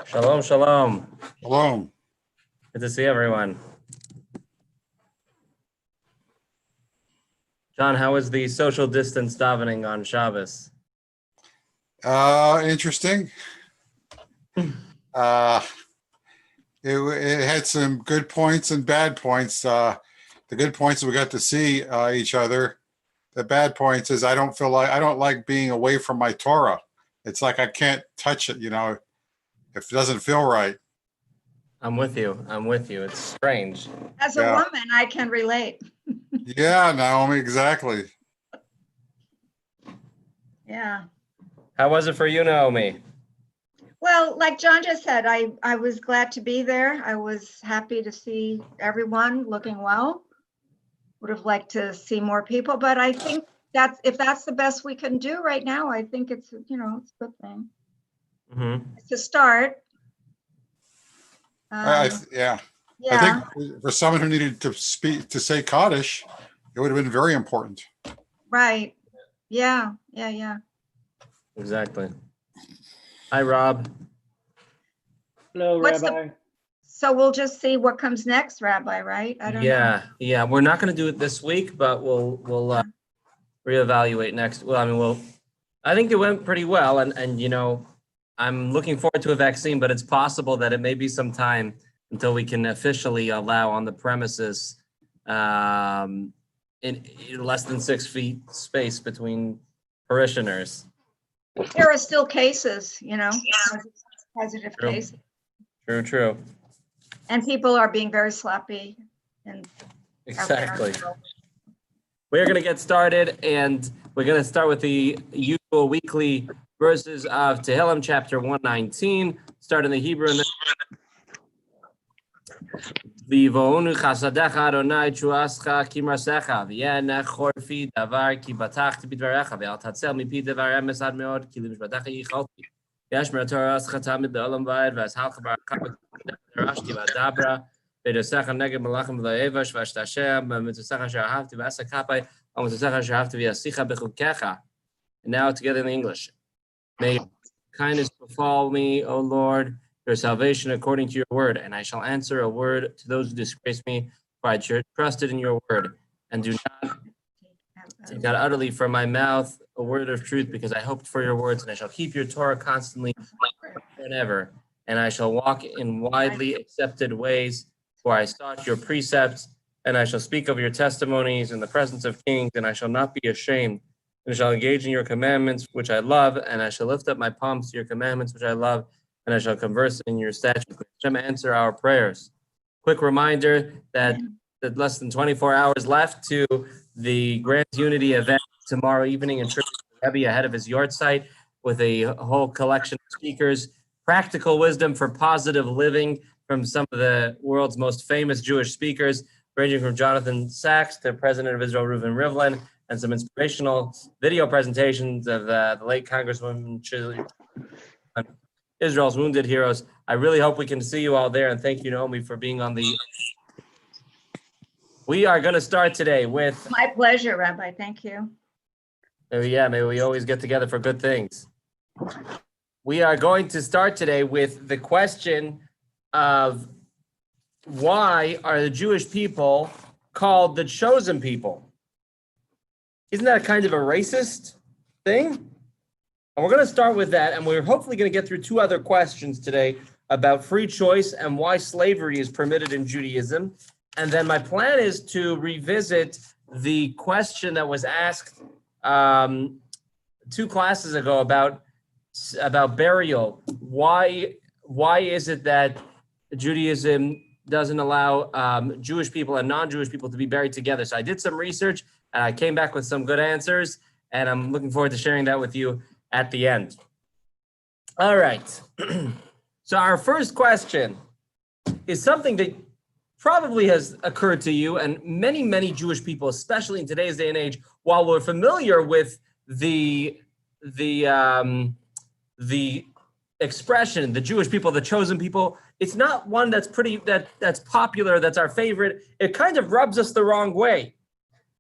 Shalom, shalom. Shalom. Good to see everyone. John, how was the social distance davening on Shabbos? Interesting. It had some good points and bad points. The good points we got to see each other. The bad points is I don't like being away from my Torah. It's like I can't touch it, if it doesn't feel right. I'm with you. It's strange. As a woman, I can relate. Yeah, Naomi, exactly. Yeah. How was it for you, Naomi? Well, like John just said, I was glad to be there. I was happy to see everyone looking well. Would have liked to see more people, but I think if that's the best we can do right now, I think it's it's a good thing. Mm-hmm. It's a start. Yeah. I think for someone who needed to say Kaddish, it would have been very important. Right. Yeah. Exactly. Hi, Rob. Hello, Rabbi. So we'll just see what comes next, Rabbi, right? I don't know. Yeah. We're not going to do it this week, but we'll reevaluate next. Well, I think it went pretty well, and I'm looking forward to a vaccine, but it's possible that it may be some time until we can officially allow on the premises in less than 6 feet space between parishioners. There are still cases, positive cases. True. And people are being very sloppy. Exactly. We're going to get started, and we're going to start with the usual weekly verses of Tehillim, chapter 119, start in the Hebrew. And V'vo'onu chasadecha Adonai chuascha kimrasecha v'yenech chorfi davar ki batachti b'dvarecha ve'al tatzel mipi davar emes ad meod ki limishbatecha yichalti v'yashmer Torah ascha tamid le'olam v'ed v'ashalcha barakah v'darashti v'adabra v'dosecha neged malachim v'la'evash v'ashtasheh v'mitzusecha asher ahavti v'asa kapai v'mitzusecha asher ahavti v'yasicha b'chukecha. And now together in English. May kindness befall me, O Lord, your salvation according to your word, and I shall answer a word to those who disgrace me, for I trusted in your word, and do not take out utterly from my mouth a word of truth, because I hoped for your words, and I shall keep your Torah constantly and ever, and I shall walk in widely accepted ways, for I sought your precepts, and I shall speak of your testimonies in the presence of kings, and I shall not be ashamed, and I shall engage in your commandments, which I love, and I shall lift up my palms to your commandments, which I love, and I shall converse in your statutes. Hashem, answer our prayers. Quick reminder that less than 24 hours left to the Grand Unity event tomorrow evening in Rebbe ahead of his yard site with a whole collection of speakers, practical wisdom for positive living from some of the world's most famous Jewish speakers, ranging from Jonathan Sachs to President of Israel, Reuven Rivlin, and some inspirational video presentations of the late Congresswoman Israel's Wounded Heroes. I really hope we can see you all there, and thank you, Naomi, for being on the... We are going to start today with... My pleasure, Rabbi. Thank you. May we always get together for good things. We are going to start today with the question of why are the Jewish people called the chosen people? Isn't that kind of a racist thing? And we're going to start with that, and we're hopefully going to get through two other questions today about free choice and why slavery is permitted in Judaism. And then my plan is to revisit the question that was asked 2 classes ago about burial. Why is it that Judaism doesn't allow Jewish people and non-Jewish people to be buried together? So I did some research, and I came back with some good answers, and I'm looking forward to sharing that with you at the end. All right. So our first question is something that probably has occurred to you and many, many Jewish people, especially in today's day and age. While we're familiar with the expression, the Jewish people, the chosen people, it's not one that's that's popular, that's our favorite. It kind of rubs us the wrong way.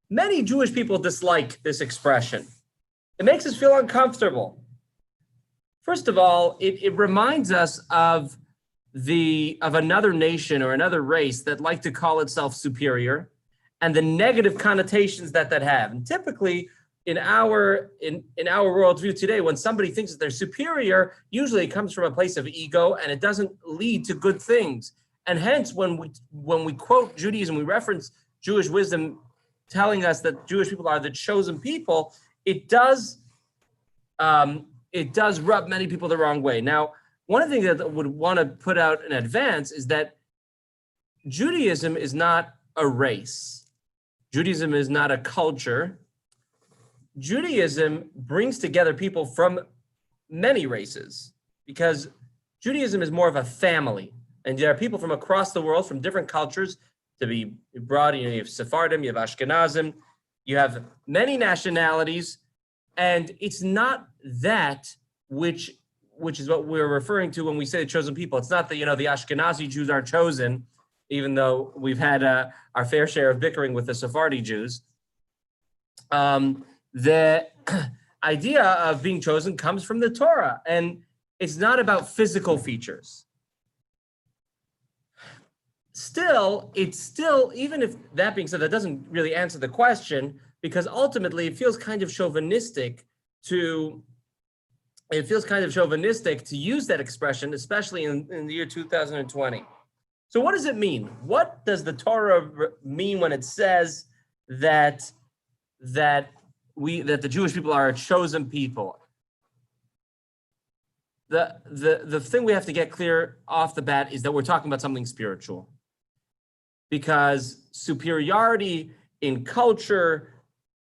Many Jewish people dislike this expression. It makes us feel uncomfortable. First of all, it reminds us of another nation or another race that like to call itself superior, and the negative connotations that have. And typically, in our worldview today, when somebody thinks that they're superior, usually it comes from a place of ego, and it doesn't lead to good things. And hence, when we quote Judaism, we reference Jewish wisdom telling us that Jewish people are the chosen people, it does rub many people the wrong way. Now, one of the things that I would want to put out in advance is that Judaism is not a race. Judaism is not a culture. Judaism brings together people from many races, because Judaism is more of a family. And there are people from across the world, from different cultures, to be brought. You have Sephardim, you have Ashkenazim, you have many nationalities, and it's not that which is what we're referring to when we say the chosen people. It's not that, the Ashkenazi Jews are chosen, even though we've had our fair share of bickering with the Sephardi Jews. The idea of being chosen comes from the Torah, and it's not about physical features. Still, even if that being said, that doesn't really answer the question, because ultimately it feels kind of chauvinistic to use that expression, especially in the year 2020. So what does it mean? What does the Torah mean when it says that the Jewish people are a chosen people? The thing we have to get clear off the bat is that we're talking about something spiritual, because superiority in culture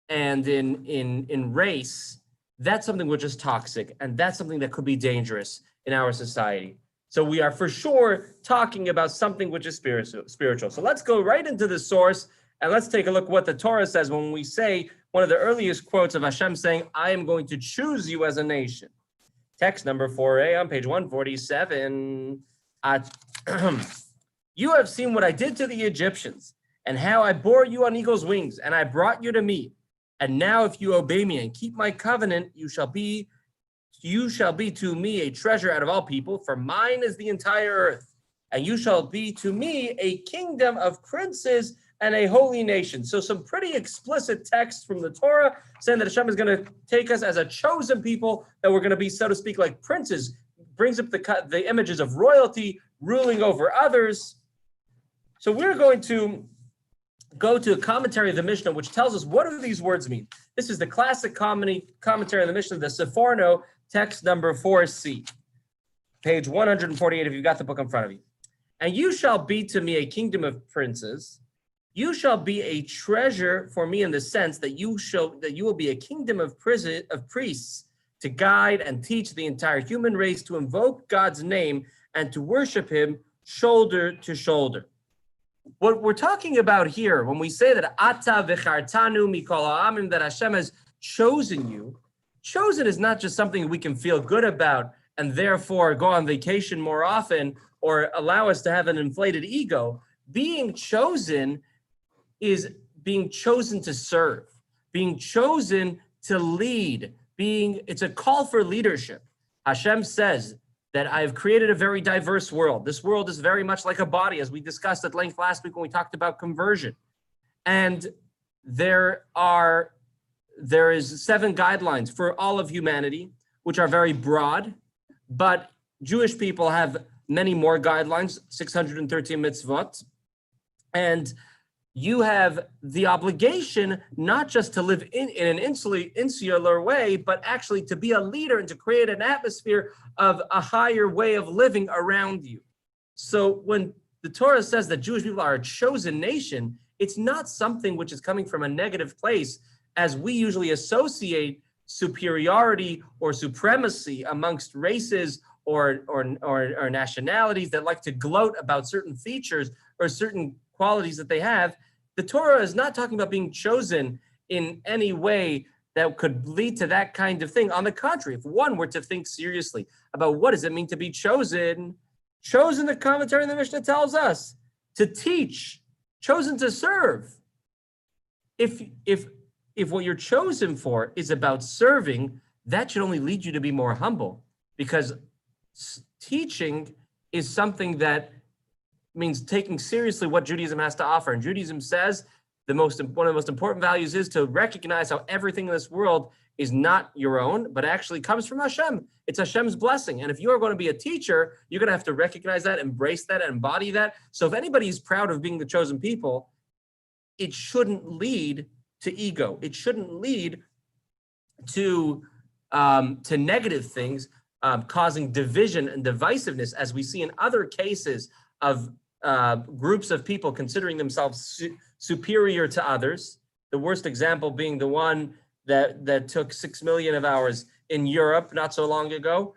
and in race, that's something which is toxic, and that's something that could be dangerous in our society. So we are for sure talking about something which is spiritual. So let's go right into the source, and let's take a look what the Torah says when we say one of the earliest quotes of Hashem saying, "I am going to choose you as a nation." Text number 4a on page 147. You have seen what I did to the Egyptians, and how I bore you on eagle's wings, and I brought you to me. And now if you obey me and keep my covenant, you shall be to me a treasure out of all people, for mine is the entire earth. And you shall be to me a kingdom of princes and a holy nation. So some pretty explicit text from the Torah saying that Hashem is going to take us as a chosen people, that we're going to be, so to speak, like princes. Brings up the images of royalty, ruling over others. So we're going to go to a commentary of the Mishnah, which tells us what do these words mean. This is the classic commentary of the Mishnah, the Seforno, text number 4c, page 148, if you've got the book in front of you. And you shall be to me a kingdom of princes. You shall be a treasure for me, in the sense that you will be a kingdom of priests to guide and teach the entire human race to invoke God's name and to worship him shoulder to shoulder. What we're talking about here, when we say that Ata v'chartanu mikol ha'amim, that Hashem has chosen you, chosen is not just something we can feel good about and therefore go on vacation more often or allow us to have an inflated ego. Being chosen is being chosen to serve, being chosen to lead, it's a call for leadership. Hashem says that I've created a very diverse world. This world is very much like a body, as we discussed at length last week when we talked about conversion. And there is 7 guidelines for all of humanity, which are very broad, but Jewish people have many more guidelines, 613 mitzvot. And you have the obligation not just to live in an insular way, but actually to be a leader and to create an atmosphere of a higher way of living around you. So when the Torah says that Jewish people are a chosen nation, it's not something which is coming from a negative place, as we usually associate superiority or supremacy amongst races or nationalities that like to gloat about certain features or certain qualities that they have. The Torah is not talking about being chosen in any way that could lead to that kind of thing. On the contrary, if one were to think seriously about what does it mean to be chosen, the commentary in the Mishnah tells us to teach, chosen to serve. If what you're chosen for is about serving, that should only lead you to be more humble. because teaching is something that means taking seriously what Judaism has to offer. And Judaism says one of the most important values is to recognize how everything in this world is not your own, but actually comes from Hashem. It's Hashem's blessing. And if you are going to be a teacher, you're going to have to recognize that, embrace that, and embody that. So if anybody is proud of being the chosen people, it shouldn't lead to ego. It shouldn't lead to negative things, causing division and divisiveness, as we see in other cases of groups of people considering themselves superior to others. The worst example being the one that took 6 million of ours in Europe not so long ago,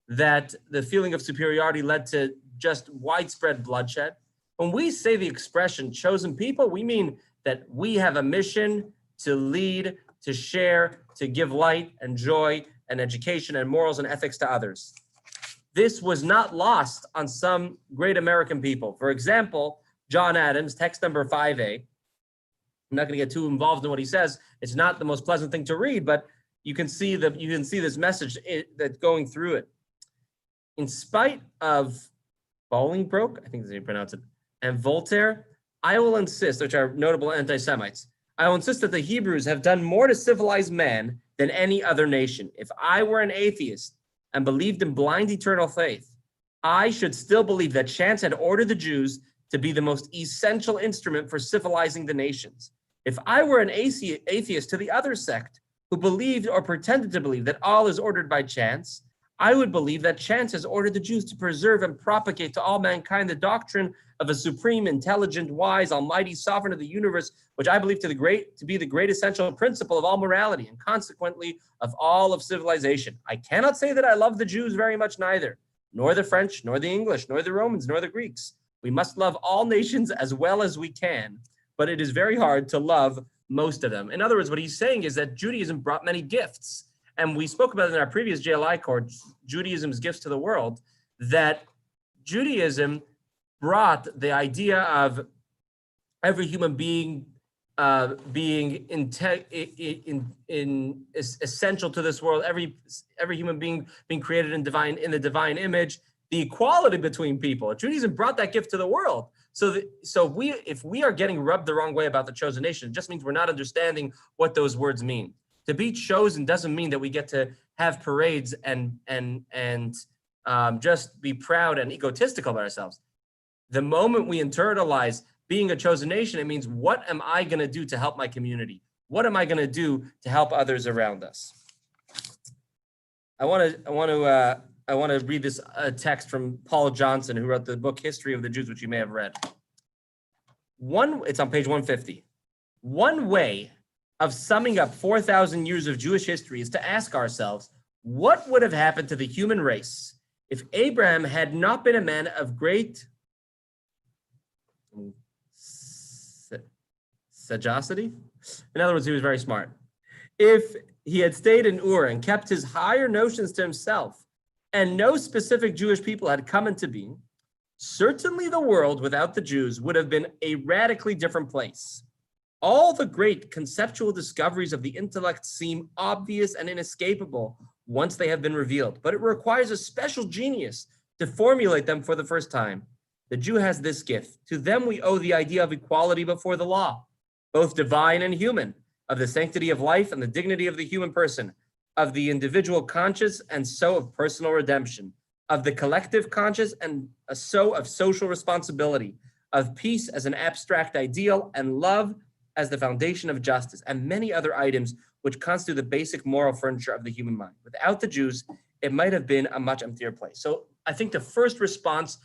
that the feeling of superiority led to just widespread bloodshed. When we say the expression chosen people, we mean that we have a mission to lead, to share, to give light and joy and education and morals and ethics to others. This was not lost on some great American people. For example, John Adams, text number 5A. I'm not going to get too involved in what he says. It's not the most pleasant thing to read, but you can see this message that's going through it. In spite of Bolingbroke, I think that's how you pronounce it, and Voltaire, I will insist, which are notable anti-Semites, I will insist that the Hebrews have done more to civilize man than any other nation. If I were an atheist and believed in blind eternal faith, I should still believe that chance had ordered the Jews to be the most essential instrument for civilizing the nations. If I were an atheist to the other sect who believed or pretended to believe that all is ordered by chance, I would believe that chance has ordered the Jews to preserve and propagate to all mankind the doctrine of a supreme, intelligent, wise, almighty sovereign of the universe, which I believe to be the great essential principle of all morality and consequently of all of civilization. I cannot say that I love the Jews very much neither, nor the French, nor the English, nor the Romans, nor the Greeks. We must love all nations as well as we can, but it is very hard to love most of them. In other words, what he's saying is that Judaism brought many gifts. And we spoke about it in our previous JLI course, Judaism's gifts to the world, that Judaism brought the idea of every human being being essential to this world, every human being being created in the divine image, the equality between people. Judaism brought that gift to the world. So if we are getting rubbed the wrong way about the chosen nation, it just means we're not understanding what those words mean. To be chosen doesn't mean that we get to have parades and just be proud and egotistical about ourselves. The moment we internalize being a chosen nation, it means, what am I going to do to help my community? What am I going to do to help others around us? I want to read this text from Paul Johnson, who wrote the book History of the Jews, which you may have read. It's on page 150. One way of summing up 4,000 years of Jewish history is to ask ourselves, what would have happened to the human race if Abraham had not been a man of great sagacity? In other words, he was very smart. If he had stayed in Ur and kept his higher notions to himself, and no specific Jewish people had come into being, certainly the world without the Jews would have been a radically different place. All the great conceptual discoveries of the intellect seem obvious and inescapable once they have been revealed, but it requires a special genius to formulate them for the first time. The Jew has this gift. To them we owe the idea of equality before the law, both divine and human, of the sanctity of life and the dignity of the human person, of the individual conscience and so of personal redemption, of the collective conscience and so of social responsibility, of peace as an abstract ideal and love as the foundation of justice, and many other items which constitute the basic moral furniture of the human mind. Without the Jews, it might have been a much emptier place. So I think the first response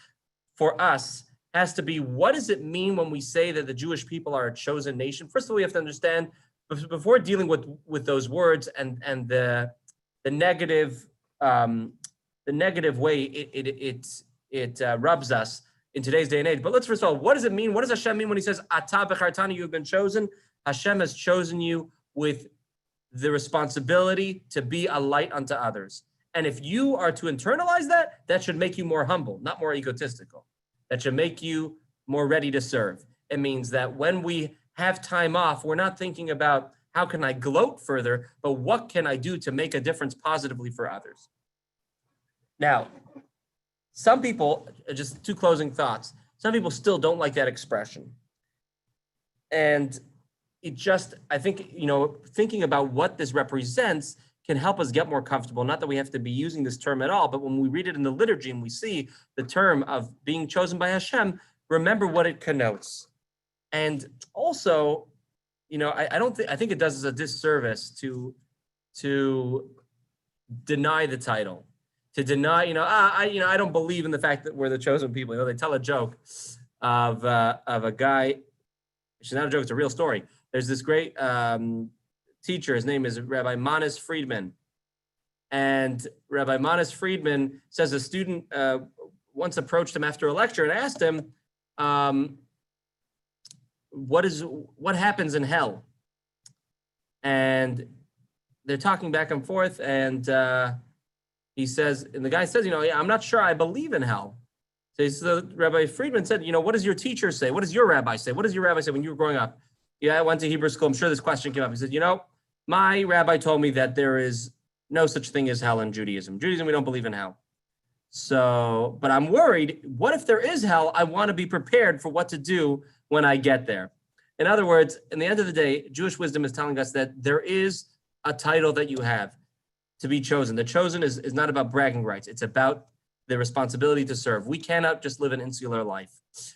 for us has to be, what does it mean when we say that the Jewish people are a chosen nation? First of all, we have to understand, before dealing with those words and the negative way it rubs us in today's day and age. But let's first of all, what does it mean? What does Hashem mean when he says, Ata bechartani, you have been chosen? Hashem has chosen you with the responsibility to be a light unto others. And if you are to internalize that, that should make you more humble, not more egotistical. That should make you more ready to serve. It means that when we have time off, we're not thinking about how can I gloat further, but what can I do to make a difference positively for others? Now, some people, just two closing thoughts, some people still don't like that expression. And it just, I think, thinking about what this represents can help us get more comfortable. Not that we have to be using this term at all, but when we read it in the liturgy and we see the term of being chosen by Hashem, remember what it connotes. And also, I think it does us a disservice to deny the title, to deny, I don't believe in the fact that we're the chosen people. They tell a joke of a guy. It's not a joke; it's a real story. There's this great teacher. His name is Rabbi Manis Friedman, and Rabbi Manis Friedman says a student once approached him after a lecture and asked him, what happens in hell? And they're talking back and forth, and he says, and the guy says, I'm not sure I believe in hell. So Rabbi Friedman said, what does your teacher say? What does your rabbi say? What does your rabbi say when you were growing up? Yeah, I went to Hebrew school. I'm sure this question came up. He said, my rabbi told me that there is no such thing as hell in Judaism. Judaism, we don't believe in hell. So, but I'm worried, what if there is hell? I want to be prepared for what to do when I get there. In other words, in the end of the day, Jewish wisdom is telling us that there is a title that you have to be chosen. The chosen is not about bragging rights. It's about the responsibility to serve. We cannot just live an insular life.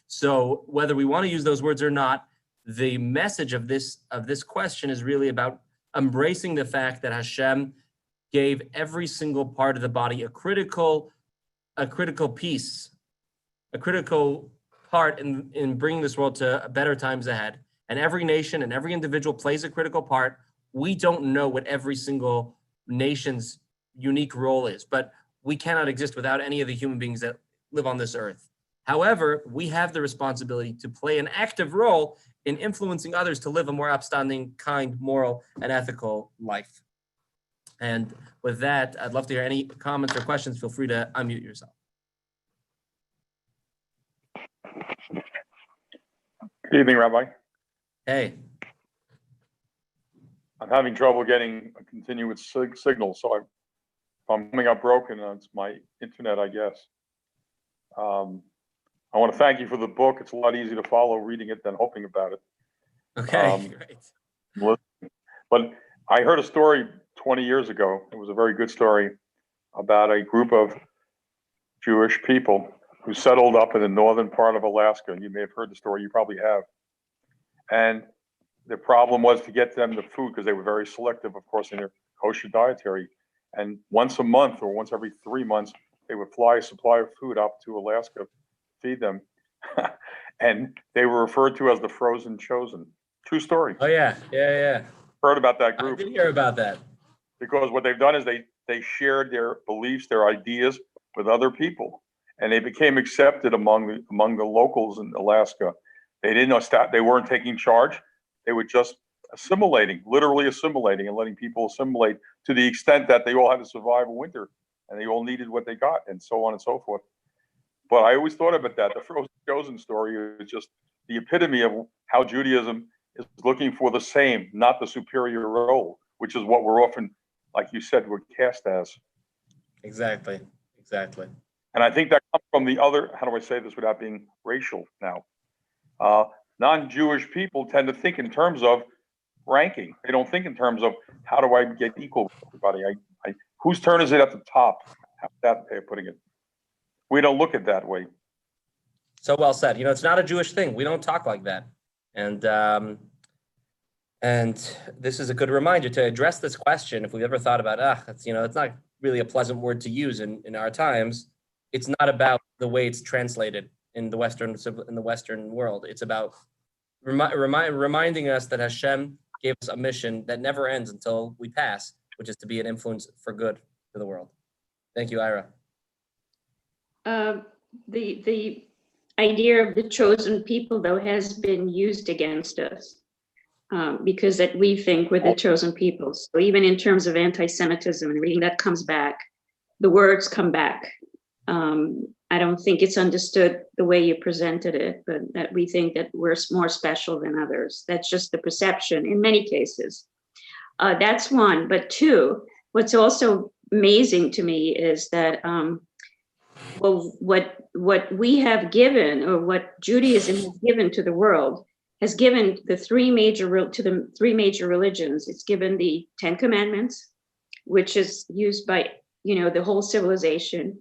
So whether we want to use those words or not, the message of this question is really about embracing the fact that Hashem gave every single part of the body a critical piece, a critical part in bringing this world to better times ahead. And every nation and every individual plays a critical part. We don't know what every single nation's unique role is, but we cannot exist without any of the human beings that live on this earth. However, we have the responsibility to play an active role in influencing others to live a more upstanding, kind, moral, and ethical life. And with that, I'd love to hear any comments or questions. Feel free to unmute yourself. Good evening, Rabbi. Hey. I'm having trouble getting a continuous signal, so if I'm coming up broken, it's my internet, I guess. I want to thank you for the book. It's a lot easier to follow reading it than hoping about it. Okay, great. But I heard a story 20 years ago. It was a very good story about a group of Jewish people who settled up in the northern part of Alaska. You may have heard the story, you probably have. And the problem was to get them the food because they were very selective, of course, in their kosher dietary. And once a month or once every 3 months, they would fly a supply of food up to Alaska, feed them. And they were referred to as the frozen chosen. True story. Oh, yeah. Heard about that group. I did hear about that. Because what they've done is they shared their beliefs, their ideas with other people. And they became accepted among the locals in Alaska. They didn't know they weren't taking charge. They were just literally assimilating and letting people assimilate to the extent that they all had to survive a winter and they all needed what they got and so on and so forth. But I always thought about that. The frozen chosen story is just the epitome of how Judaism is looking for the same, not the superior role, which is what we're often, like you said, we're cast as. Exactly. And I think that comes from the other, how do I say this without being racial now? Non-Jewish people tend to think in terms of ranking. They don't think in terms of how do I get equal with everybody? Whose turn is it at the top? How's that way of putting it? We don't look at it that way. So well said. It's not a Jewish thing. We don't talk like that. And this is a good reminder to address this question. If we've ever thought about, it's not really a pleasant word to use in our times. It's not about the way it's translated in the Western world. It's about reminding us that Hashem gave us a mission that never ends until we pass, which is to be an influence for good to the world. Thank you, Ira. The idea of the chosen people, though, has been used against us because that we think we're the chosen people. So even in terms of anti-Semitism and everything that comes back, the words come back. I don't think it's understood the way you presented it, but that we think that we're more special than others. That's just the perception in many cases. That's one. But two, what's also amazing to me is that Well, what we have given, or what Judaism has given to the world, has given the three major religions. It's given the Ten Commandments, which is used by the whole civilization.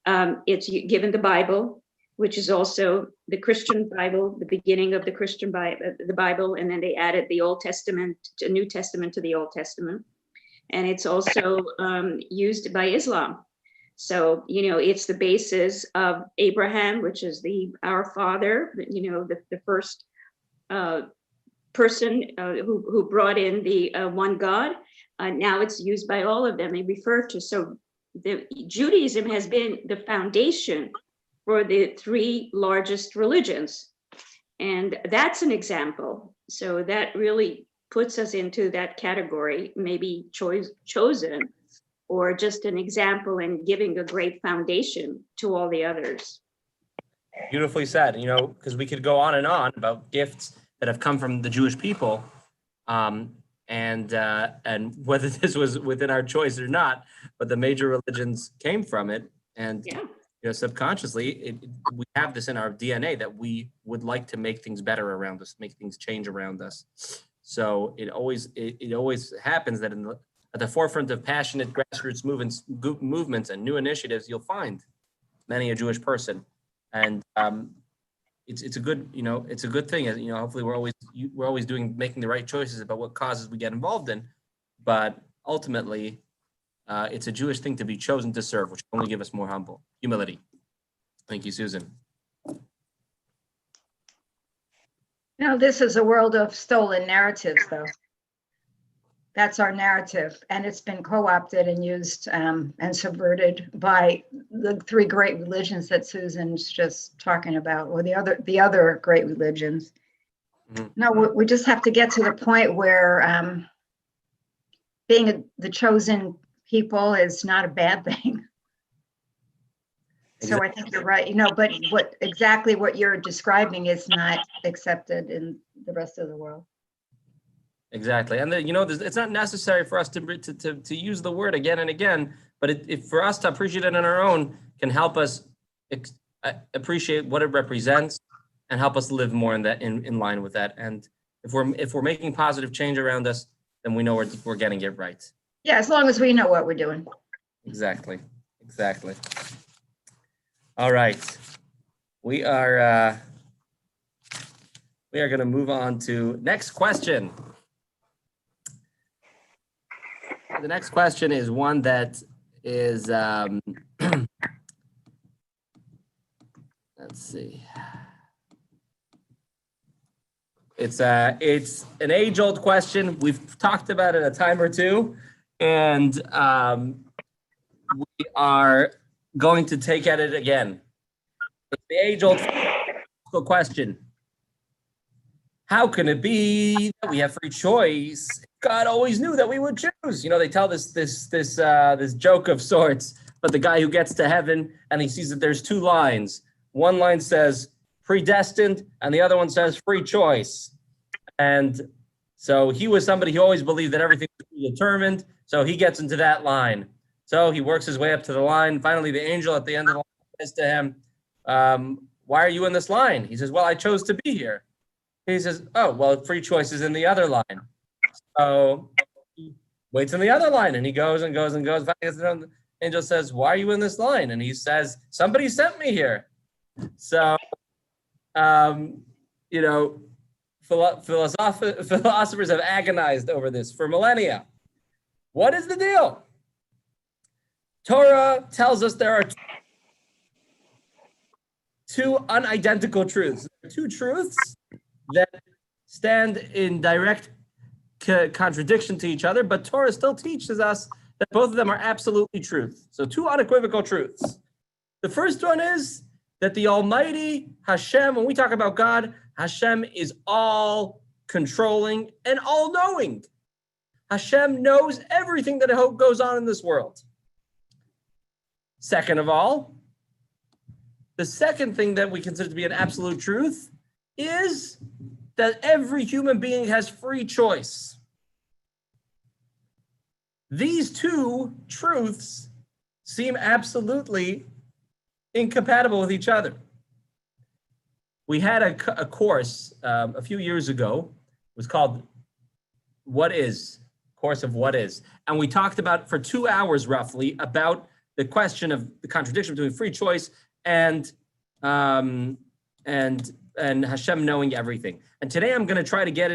It's given the Bible, which is also the Christian Bible, the beginning of the Christian Bible, and then they added the Old Testament, New Testament to the Old Testament, and it's also used by Islam. So, it's the basis of Abraham, which is our father, the first person who brought in the one God. Now it's used by all of them. They refer to, so Judaism has been the foundation for the three largest religions. And that's an example. So that really puts us into that category, maybe chosen, or just an example and giving a great foundation to all the others. Beautifully said, because we could go on and on about gifts that have come from the Jewish people, and whether this was within our choice or not, but the major religions came from it. And subconsciously, we have this in our DNA that we would like to make things better around us, make things change around us. So it always happens that at the forefront of passionate grassroots movements and new initiatives, you'll find many a Jewish person, and it's a good thing. Hopefully we're always making the right choices about what causes we get involved in, but ultimately, it's a Jewish thing to be chosen to serve, which will only give us more humility. Thank you, Susan. This is a world of stolen narratives, though. That's our narrative, and it's been co-opted and used and subverted by the three great religions that Susan's just talking about, or the other great religions. Mm-hmm. No, we just have to get to the point where being the chosen people is not a bad thing. Exactly. So I think you're right, but what you're describing is not accepted in the rest of the world. Exactly, and it's not necessary for us to use the word again and again, but if for us to appreciate it on our own can help us appreciate what it represents and help us live more in line with that. And if we're making positive change around us, then we know we're getting it right. Yeah, as long as we know what we're doing. Exactly. All right, we are going to move on to next question. The next question is one that is, let's see. It's an age-old question. We've talked about it a time or two, and we are going to take at it again. It's the age-old question. How can it be that we have free choice? God always knew that we would choose. They tell this joke of sorts, but the guy who gets to heaven and he sees that there's two lines. One line says predestined, and the other one says free choice. And so he was somebody who always believed that everything was predetermined. So he gets into that line. So he works his way up to the line. Finally, the angel at the end of the line says to him, "Why are you in this line?" He says, "Well, I chose to be here." He says, "Oh, well, free choice is in the other line." So he waits in the other line, and he goes and goes and goes. The angel says, "Why are you in this line?" And he says, "Somebody sent me here." So, philosophers have agonized over this for millennia. What is the deal? Torah tells us there are two unidentical truths. There are two truths that stand in direct contradiction to each other, but Torah still teaches us that both of them are absolutely truth. So two unequivocal truths. The first one is that the Almighty Hashem, when we talk about God, Hashem is all controlling and all knowing. Hashem knows everything that goes on in this world. Second of all, the second thing that we consider to be an absolute truth is that every human being has free choice. These two truths seem absolutely incompatible with each other. We had a course a few years ago. It was called What Is? Course of What Is. And we talked about, for 2 hours roughly, about the question of the contradiction between free choice and Hashem knowing everything. And today I'm going to try to get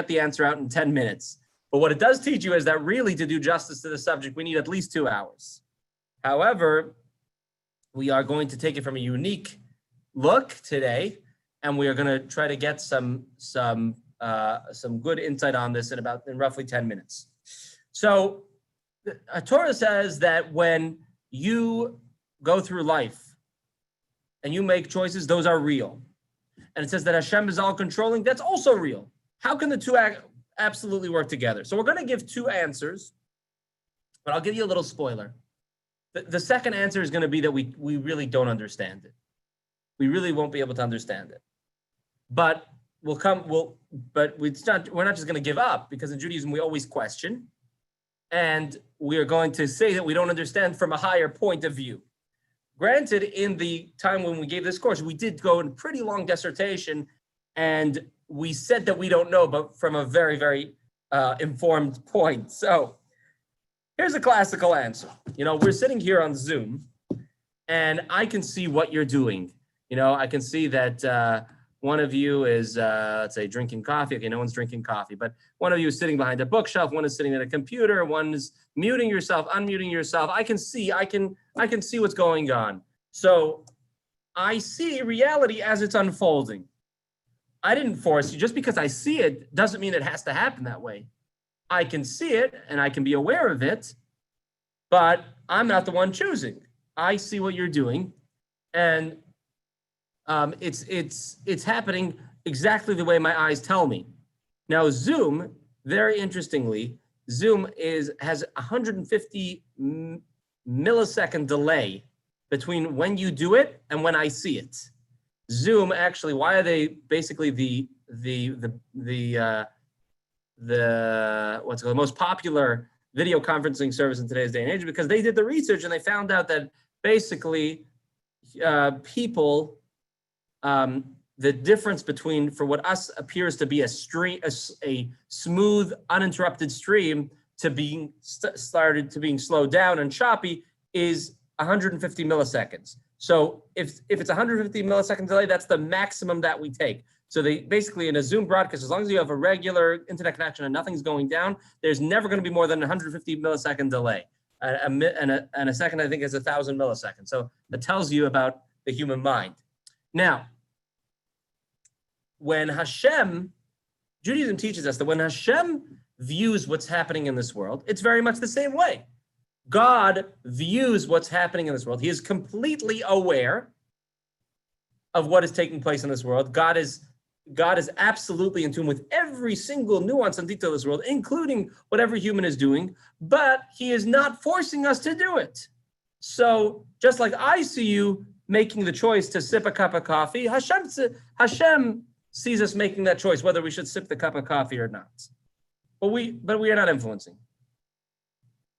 the answer out in 10 minutes. But what it does teach you is that really, to do justice to the subject, we need at least 2 hours. However, we are going to take it from a unique look today, and we are going to try to get some good insight on this in roughly 10 minutes. So, Torah says that when you go through life and you make choices, those are real. And it says that Hashem is all controlling. That's also real. How can the two absolutely work together? So we're going to give 2 answers, but I'll give you a little spoiler. The second answer is going to be that we really don't understand it. We really won't be able to understand it. But we're not just going to give up, because in Judaism we always question, and we are going to say that we don't understand from a higher point of view. Granted, in the time when we gave this course, we did go in a pretty long dissertation, and we said that we don't know, but from a very, very informed point. So here's a classical answer. We're sitting here on Zoom, and I can see what you're doing. I can see that one of you is, let's say, drinking coffee. Okay, no one's drinking coffee, but one of you is sitting behind a bookshelf. One is sitting at a computer. One is muting yourself, unmuting yourself. I can see what's going on. So I see reality as it's unfolding. I didn't force you. Just because I see it doesn't mean it has to happen that way. I can see it and I can be aware of it, but I'm not the one choosing. I see what you're doing, and it's happening exactly the way my eyes tell me. Now, Zoom, very interestingly, Zoom has 150 millisecond delay between when you do it and when I see it. Zoom, actually, why are they basically the what's called the most popular video conferencing service in today's day and age? Because they did the research and they found out that basically people, the difference between, for what us appears to be a smooth, uninterrupted stream, to being being slowed down and choppy, is 150 milliseconds. So if it's 150 millisecond delay, that's the maximum that we take. So they basically, in a Zoom broadcast, as long as you have a regular internet connection and nothing's going down, there's never going to be more than 150 millisecond delay. And a second, I think, is 1,000 milliseconds. So that tells you about the human mind. Now, when Hashem, Judaism teaches us that when Hashem views what's happening in this world, it's very much the same way. God views what's happening in this world. He is completely aware of what is taking place in this world. God is absolutely in tune with every single nuance and detail of this world, including what every human is doing, but he is not forcing us to do it. So just like I see you making the choice to sip a cup of coffee, Hashem sees us making that choice, whether we should sip the cup of coffee or not. But we are not influencing.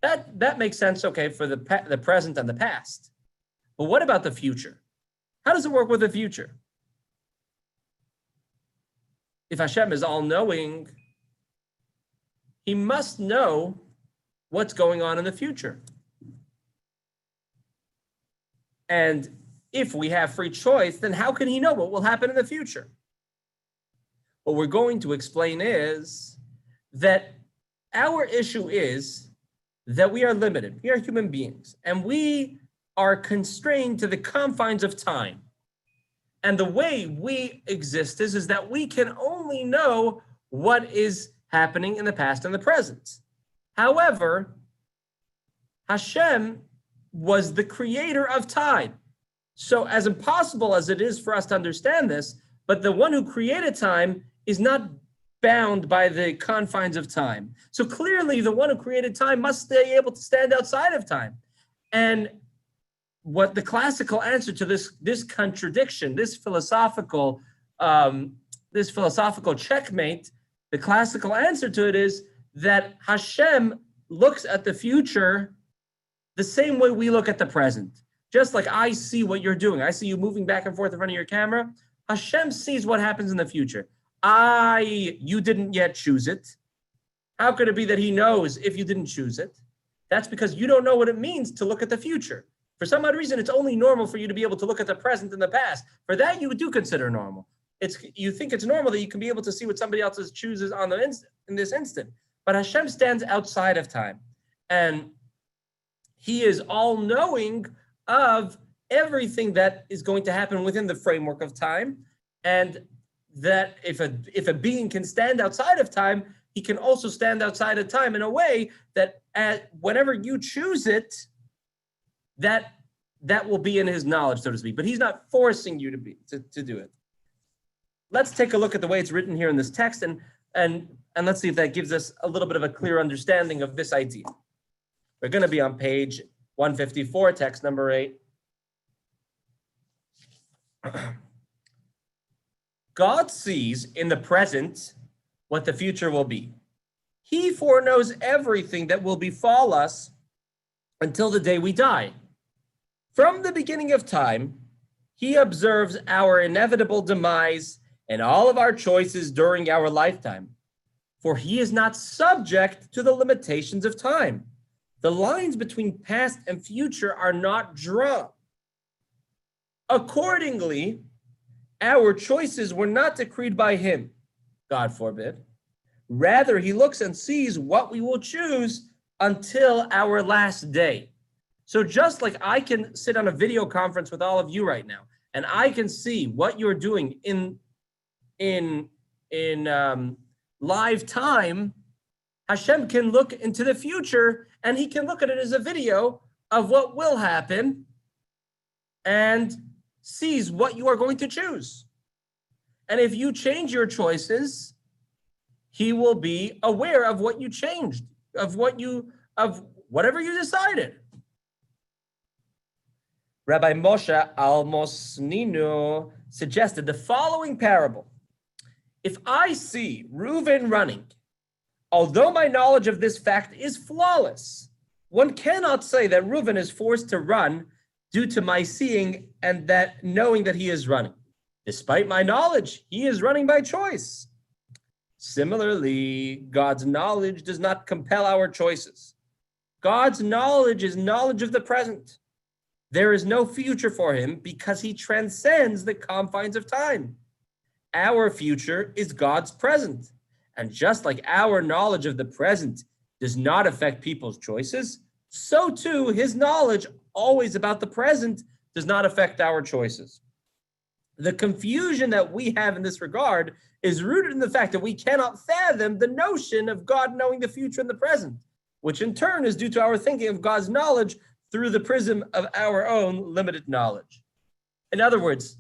That makes sense, okay, for the present and the past. But what about the future? How does it work with the future? If Hashem is all-knowing, he must know what's going on in the future. And if we have free choice, then how can he know what will happen in the future? What we're going to explain is that our issue is that we are limited. We are human beings, and we are constrained to the confines of time. And the way we exist is that we can only know what is happening in the past and the present. However, Hashem was the creator of time. So as impossible as it is for us to understand this, but the one who created time is not bound by the confines of time. So clearly the one who created time must stay able to stand outside of time. And what the classical answer to this contradiction, this philosophical checkmate, the classical answer to it is that Hashem looks at the future the same way we look at the present. Just like I see what you're doing, I see you moving back and forth in front of your camera, Hashem sees what happens in the future. You didn't yet choose it. How could it be that he knows if you didn't choose it? That's because you don't know what it means to look at the future. For some odd reason, it's only normal for you to be able to look at the present and the past. For that, you do consider normal. You think it's normal that you can be able to see what somebody else chooses in this instant. But Hashem stands outside of time. And he is all-knowing of everything that is going to happen within the framework of time. And that if a being can stand outside of time, he can also stand outside of time in a way that whenever you choose it, that will be in his knowledge, so to speak. But he's not forcing you to do it. Let's take a look at the way it's written here in this text, and let's see if that gives us a little bit of a clear understanding of this idea. We're going to be on page 154, text number 8. God sees in the present what the future will be. He foreknows everything that will befall us until the day we die. From the beginning of time, he observes our inevitable demise and all of our choices during our lifetime. For he is not subject to the limitations of time. The lines between past and future are not drawn. Accordingly, our choices were not decreed by him, God forbid. Rather, he looks and sees what we will choose until our last day. So just like I can sit on a video conference with all of you right now, and I can see what you're doing in live time, Hashem can look into the future and he can look at it as a video of what will happen and sees what you are going to choose. And if you change your choices, he will be aware of what you changed, of whatever you decided. Rabbi Moshe Almosninu suggested the following parable. If I see Reuven running, although my knowledge of this fact is flawless, one cannot say that Reuven is forced to run due to my seeing and that knowing that he is running. Despite my knowledge, he is running by choice. Similarly, God's knowledge does not compel our choices. God's knowledge is knowledge of the present. There is no future for him because he transcends the confines of time. Our future is God's present. And just like our knowledge of the present does not affect people's choices, so too his knowledge always about the present does not affect our choices. The confusion that we have in this regard is rooted in the fact that we cannot fathom the notion of God knowing the future and the present, which in turn is due to our thinking of God's knowledge through the prism of our own limited knowledge. In other words,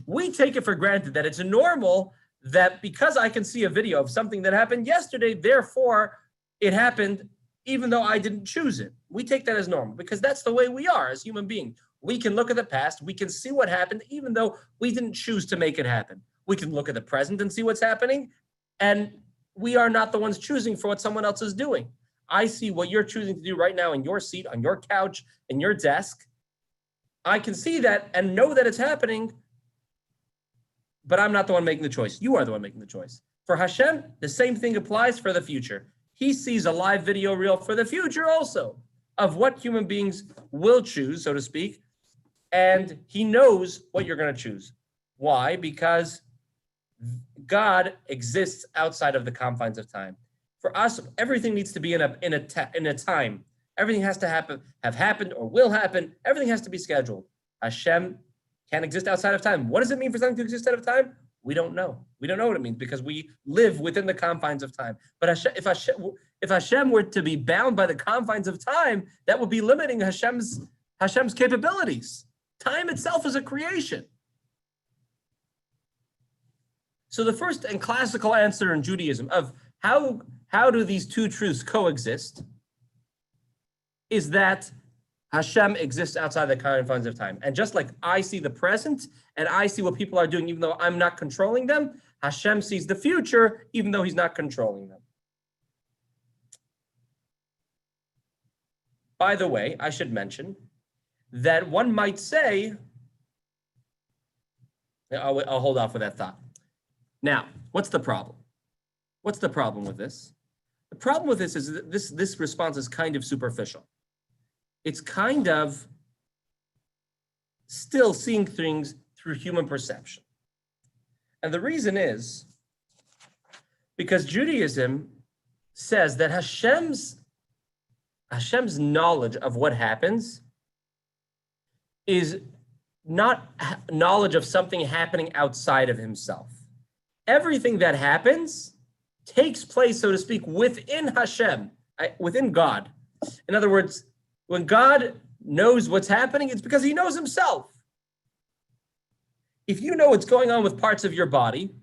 we take it for granted that it's normal that because I can see a video of something that happened yesterday, therefore it happened even though I didn't choose it. We take that as normal because that's the way we are as human beings. We can look at the past, we can see what happened even though we didn't choose to make it happen. We can look at the present and see what's happening, and we are not the ones choosing for what someone else is doing. I see what you're choosing to do right now in your seat, on your couch, in your desk. I can see that and know that it's happening, but I'm not the one making the choice. You are the one making the choice. For Hashem, the same thing applies for the future. He sees a live video reel for the future also of what human beings will choose, so to speak, and he knows what you're going to choose. Why? Because God exists outside of the confines of time. For us, everything needs to be in a time. Everything has to have happened or will happen. Everything has to be scheduled. Hashem can't exist outside of time. What does it mean for something to exist out of time? We don't know. We don't know what it means because we live within the confines of time. But if Hashem were to be bound by the confines of time, that would be limiting Hashem's capabilities. Time itself is a creation. So the first and classical answer in Judaism of how do these two truths coexist is that Hashem exists outside the confines of time. And just like I see the present and I see what people are doing, even though I'm not controlling them, Hashem sees the future, even though he's not controlling them. By the way, I should mention that one might say, I'll hold off with that thought. Now, what's the problem? What's the problem with this? The problem with this is that this response is kind of superficial. It's kind of still seeing things through human perception. And the reason is because Judaism says that Hashem's knowledge of what happens is not knowledge of something happening outside of himself. Everything that happens takes place, so to speak, within Hashem, within God. In other words, when God knows what's happening, it's because he knows himself. If you know what's going on with parts of your body,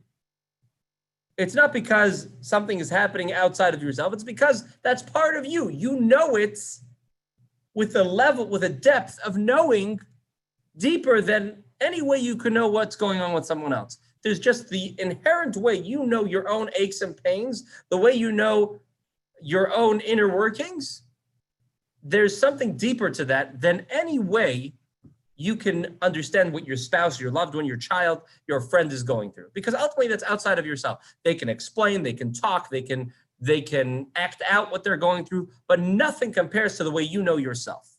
it's not because something is happening outside of yourself. It's because that's part of you. You know it with a level, with a depth of knowing deeper than any way you could know what's going on with someone else. There's just the inherent way you know your own aches and pains, the way you know your own inner workings. There's something deeper to that than any way you can understand what your spouse, your loved one, your child, your friend is going through. Because ultimately that's outside of yourself. They can explain, they can talk, they can act out what they're going through, but nothing compares to the way you know yourself.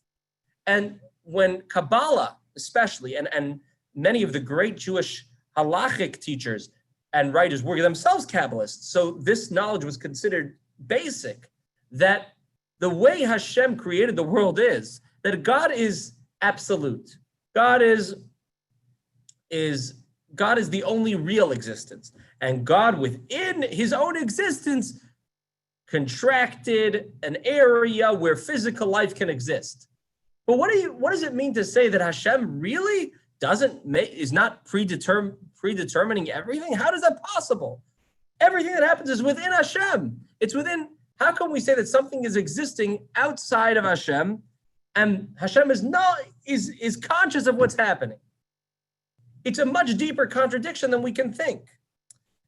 And when Kabbalah, especially, and many of the great Jewish halachic teachers and writers were themselves Kabbalists, so this knowledge was considered basic, that the way Hashem created the world is that God is absolute. God is the only real existence. And God within his own existence contracted an area where physical life can exist. But what does it mean to say that Hashem really is not predetermining everything? How is that possible? Everything that happens is within Hashem. It's within. How can we say that something is existing outside of Hashem, and Hashem is conscious of what's happening? It's a much deeper contradiction than we can think.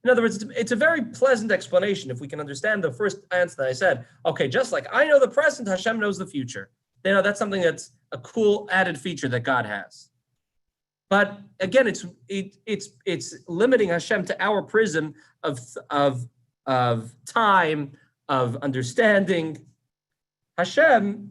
In other words, it's a very pleasant explanation if we can understand the first answer that I said. Okay, just like I know the present, Hashem knows the future. You know, that's something that's a cool added feature that God has. But again, it's limiting Hashem to our prism of time, of understanding. Hashem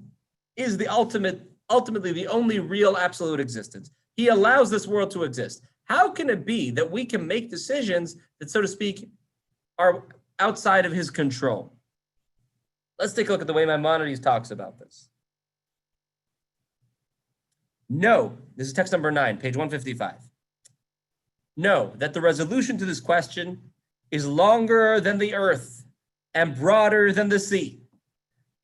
is the ultimately the only real absolute existence. He allows this world to exist. How can it be that we can make decisions that, so to speak, are outside of his control? Let's take a look at the way Maimonides talks about this. Know, this is text number 9, page 155. Know that the resolution to this question is longer than the earth and broader than the sea.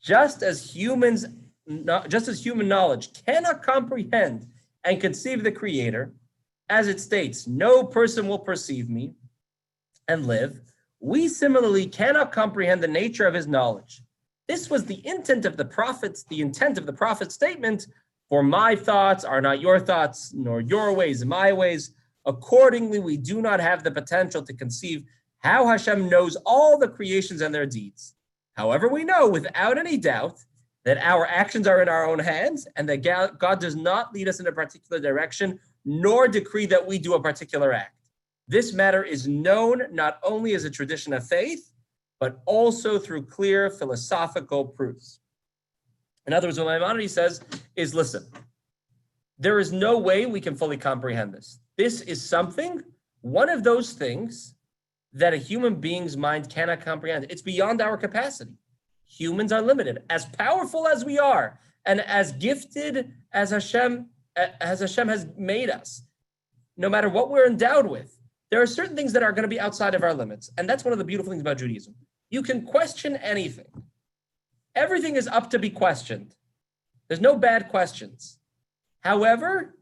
Just as human knowledge cannot comprehend and conceive the Creator, as it states, no person will perceive me and live, we similarly cannot comprehend the nature of his knowledge. This was the intent of the prophet's statement, for my thoughts are not your thoughts, nor your ways my ways. Accordingly, we do not have the potential to conceive how Hashem knows all the creations and their deeds. However, we know without any doubt that our actions are in our own hands and that God does not lead us in a particular direction, nor decree that we do a particular act. This matter is known not only as a tradition of faith, but also through clear philosophical proofs. In other words, what Maimonides says is, listen, there is no way we can fully comprehend this. This is something, one of those things that a human being's mind cannot comprehend. It's beyond our capacity. Humans are limited. As powerful as we are, and as gifted as Hashem has made us, no matter what we're endowed with, there are certain things that are going to be outside of our limits. And that's one of the beautiful things about Judaism. You can question anything. Everything is up to be questioned. There's no bad questions. However,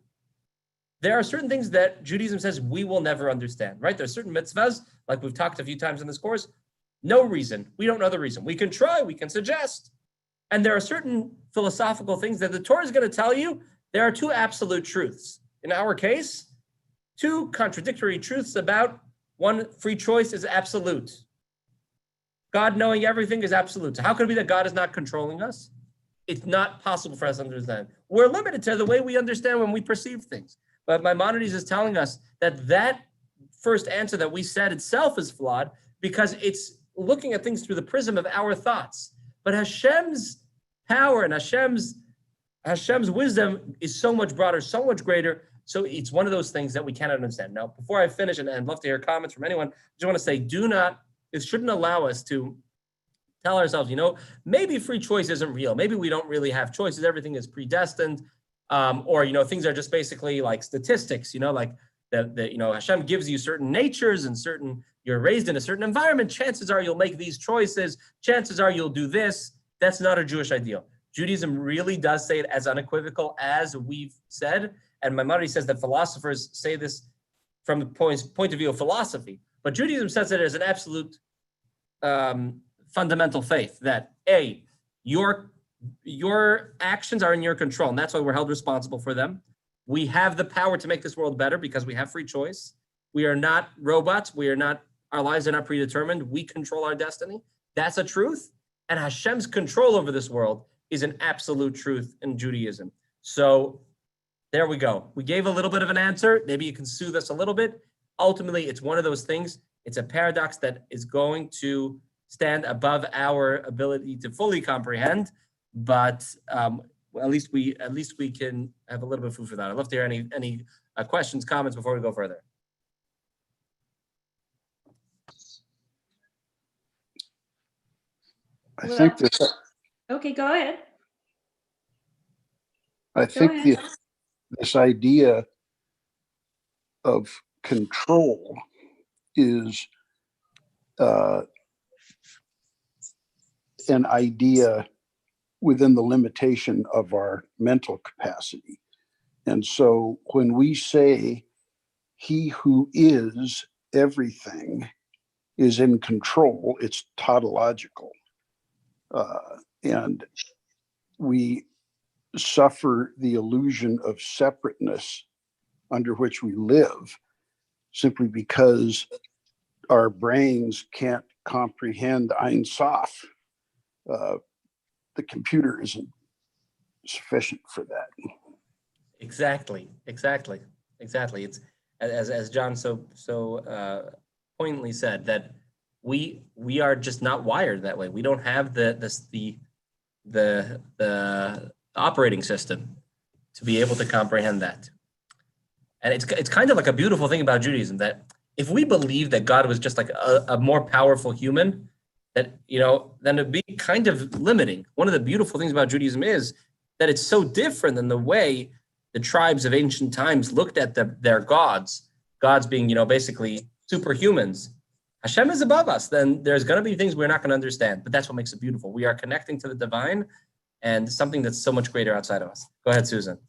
there are certain things that Judaism says we will never understand, right? There's certain mitzvahs, like we've talked a few times in this course, no reason. We don't know the reason. We can try, we can suggest. And there are certain philosophical things that the Torah is going to tell you there are two absolute truths. In our case, two contradictory truths about one, free choice is absolute. God knowing everything is absolute. So how could it be that God is not controlling us? it's not possible for us to understand. We're limited to the way we understand when we perceive things. But Maimonides is telling us that first answer that we said itself is flawed because it's looking at things through the prism of our thoughts. But Hashem's power and Hashem's wisdom is so much broader, so much greater. So it's one of those things that we cannot understand. Now, before I finish, and I'd love to hear comments from anyone, I just want to say, it shouldn't allow us to tell ourselves, maybe free choice isn't real. Maybe we don't really have choices. Everything is predestined. Or, things are just basically like statistics, like Hashem gives you certain natures and you're raised in a certain environment. Chances are you'll make these choices. Chances are you'll do this. That's not a Jewish ideal. Judaism really does say it as unequivocal as we've said. And Maimonides says that philosophers say this from the point of view of philosophy. But Judaism says it as an absolute fundamental faith that your actions are in your control, and that's why we're held responsible for them. We have the power to make this world better because we have free choice. We are not robots. Our lives are not predetermined. We control our destiny. That's a truth. And Hashem's control over this world is an absolute truth in Judaism. So there we go. We gave a little bit of an answer. Maybe you can soothe us a little bit. Ultimately, it's one of those things. It's a paradox that is going to stand above our ability to fully comprehend. But at least we can have a little bit of food for that. I'd love to hear any questions, comments before we go further. Okay, go ahead. I think this idea of control is an idea within the limitation of our mental capacity. And so when we say he who is everything is in control, it's tautological. And we suffer the illusion of separateness under which we live simply because our brains can't comprehend Ein Sof. The computer isn't sufficient for that. Exactly. It's as John so poignantly said, that we are just not wired that way. We don't have the operating system to be able to comprehend that. And it's kind of like a beautiful thing about Judaism that if we believe that God was just like a more powerful human, that, then it'd be kind of limiting. One of the beautiful things about Judaism is that it's so different than the way the tribes of ancient times looked at their gods being, basically superhumans. Hashem is above us. Then there's going to be things we're not going to understand, but that's what makes it beautiful. We are connecting to the divine and something that's so much greater outside of us. Go ahead, Susan.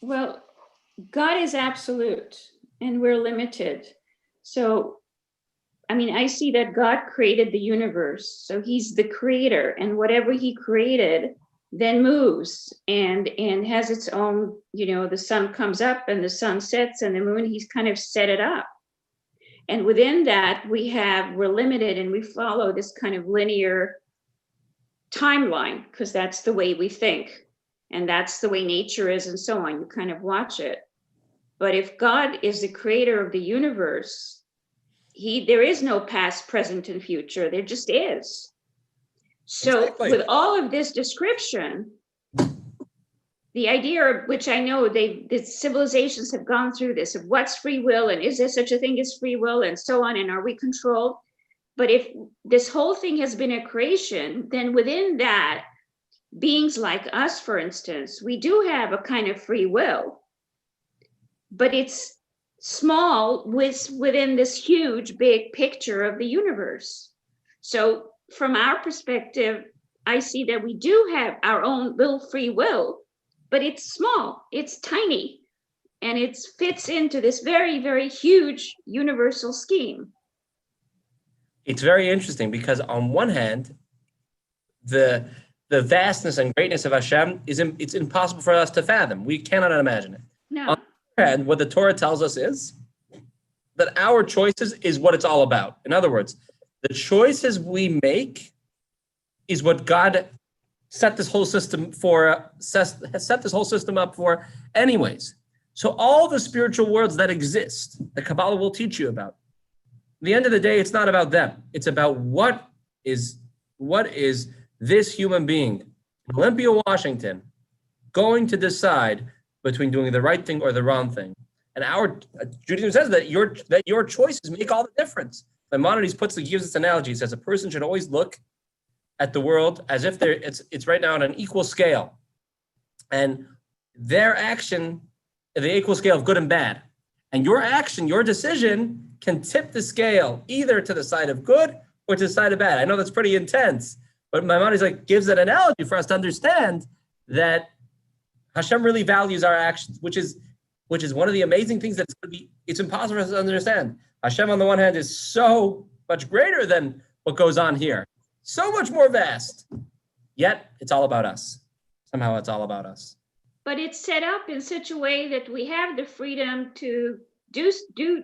Well, God is absolute and we're limited. So, I see that God created the universe. So he's the creator, and whatever he created then moves and has its own, the sun comes up and the sun sets and the moon, he's kind of set it up. And within that we're limited and we follow this kind of linear timeline because that's the way we think. And that's the way nature is and so on. You kind of watch it. But if God is the creator of the universe, there is no past, present, and future. There just is. So Exactly. With all of this description, the idea, which I know the civilizations have gone through this, of what's free will and is there such a thing as free will and so on, and are we controlled? But if this whole thing has been a creation, then within that, beings like us, for instance, we do have a kind of free will, but it's small within this huge, big picture of the universe. So from our perspective, I see that we do have our own little free will, but it's small, it's tiny, and it fits into this very, very huge universal scheme. It's very interesting because on one hand, the vastness and greatness of Hashem it's impossible for us to fathom. We cannot imagine it. No. On the other hand, what the Torah tells us is that our choices is what it's all about. In other words, the choices we make is what God set this whole system up for anyways. So all the spiritual worlds that exist, the Kabbalah will teach you about. At the end of the day, it's not about them. It's about what is this human being in Olympia, Washington, going to decide between doing the right thing or the wrong thing. And our Judaism says that your choices make all the difference. Maimonides gives this analogy. He says a person should always look at the world as if it's right now on an equal scale. And their action, the equal scale of good and bad. And your action, your decision can tip the scale either to the side of good or to the side of bad. I know that's pretty intense, but Maimonides gives an analogy for us to understand that Hashem really values our actions, which is one of the amazing things it's impossible for us to understand. Hashem, on the one hand, is so much greater than what goes on here, so much more vast. Yet it's all about us. Somehow it's all about us. But it's set up in such a way that we have the freedom to do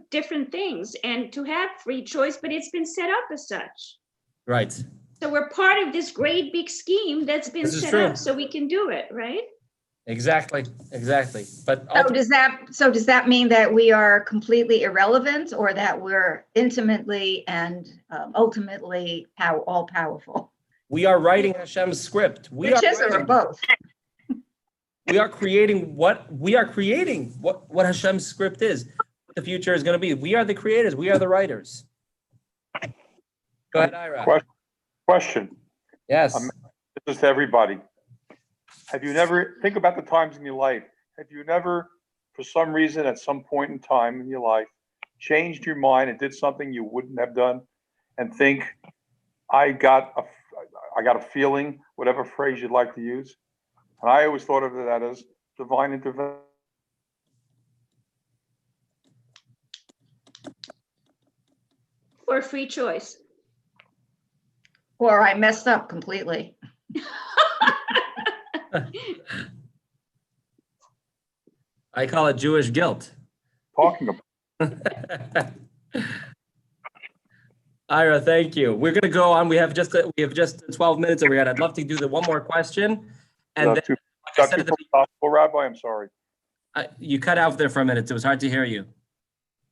different things and to have free choice, but it's been set up as such. Right. So we're part of this great big scheme that's been set up so we can do it, right? Exactly. But so does that mean that we are completely irrelevant, or that we're intimately and ultimately all powerful? We are writing Hashem's script. Which is it, or both? We are creating what Hashem's script is, what the future is going to be. We are the creators. We are the writers. Go ahead, Ira. Question. Yes. This is to everybody. Have you never, think about the times in your life, have you never, for some reason, at some point in time in your life, changed your mind and did something you wouldn't have done, and think, I got a feeling, whatever phrase you'd like to use? And I always thought of that as divine intervention. Or free choice. Or I messed up completely. I call it Jewish guilt. Talking about. Ira, thank you. We're going to go on. We have just 12 minutes, and I'd love to do the one more question. And then, Too philosophical, Rabbi? I'm sorry. You cut out there for a minute. It was hard to hear you.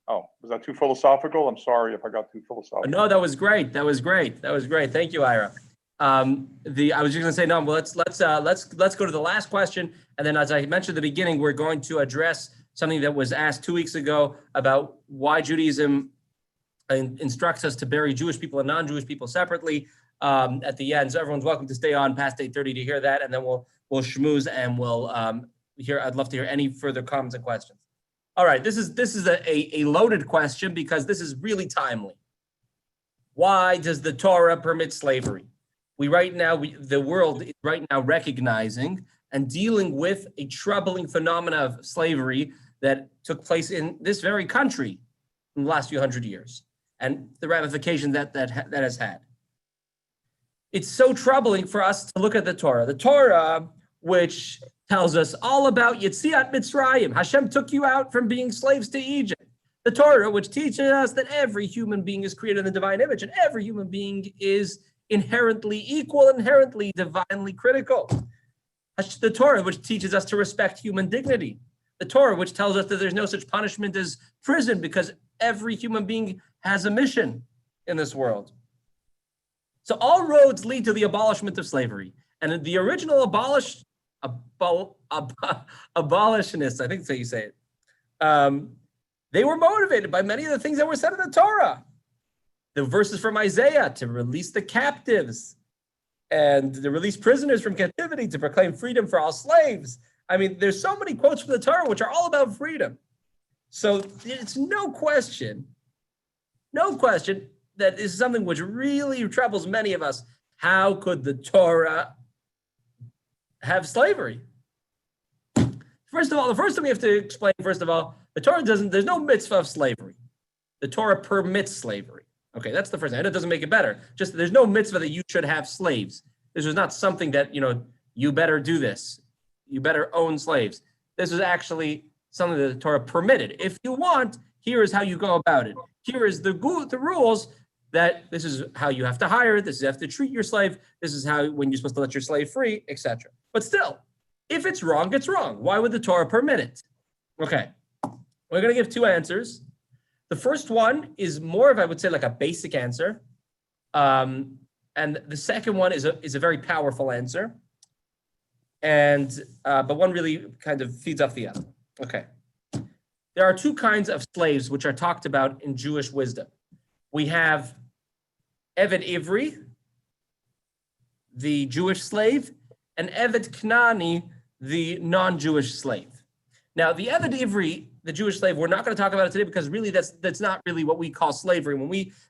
Oh, was that too philosophical? I'm sorry if I got too philosophical. No, that was great. Thank you, Ira. I was just going to say, no, well, let's go to the last question. And then, as I mentioned at the beginning, we're going to address something that was asked 2 weeks ago about why Judaism instructs us to bury Jewish people and non-Jewish people separately at the end. So everyone's welcome to stay on past 8:30 to hear that. And then we'll schmooze and we'll I'd love to hear any further comments and questions. All right, this is a loaded question because this is really timely. Why does the Torah permit slavery? The world is right now recognizing and dealing with a troubling phenomena of slavery that took place in this very country in the last few hundred years, and the ramifications that has had. It's so troubling for us to look at the Torah, which tells us all about Yetziat Mitzrayim. Hashem took you out from being slaves to Egypt. The Torah, which teaches us that every human being is created in the divine image, and every human being is inherently equal, inherently divinely critical. The Torah, which teaches us to respect human dignity. The Torah, which tells us that there's no such punishment as prison because every human being has a mission in this world. So all roads lead to the abolishment of slavery. And the original abolitionists, I think that's how you say it, they were motivated by many of the things that were said in the Torah. The verses from Isaiah to release the captives and to release prisoners from captivity, to proclaim freedom for all slaves. I mean, there's so many quotes from the Torah which are all about freedom. So it's no question that this is something which really troubles many of us. How could the Torah have slavery? First of all, the first thing we have to explain, the Torah there's no mitzvah of slavery. The Torah permits slavery. Okay, that's the first thing. It doesn't make it better. Just there's no mitzvah that you should have slaves. This was not something that, you better do this. You better own slaves. This was actually something that the Torah permitted. If you want, here is how you go about it. Here is the rules. that this is how you have to hire, this is how you have to treat your slave, this is how when you're supposed to let your slave free, etc. But still, if it's wrong, it's wrong. Why would the Torah permit it? Okay, we're going to give two answers. The first one is more of, I would say, like a basic answer. And the second one is a very powerful answer. And but one really kind of feeds off the other. Okay. There are two kinds of slaves which are talked about in Jewish wisdom. We have Eved Ivri, the Jewish slave, and Eved Knani, the non-Jewish slave. Now, the Eved Ivri, the Jewish slave, we're not going to talk about it today because really that's not really what we call slavery.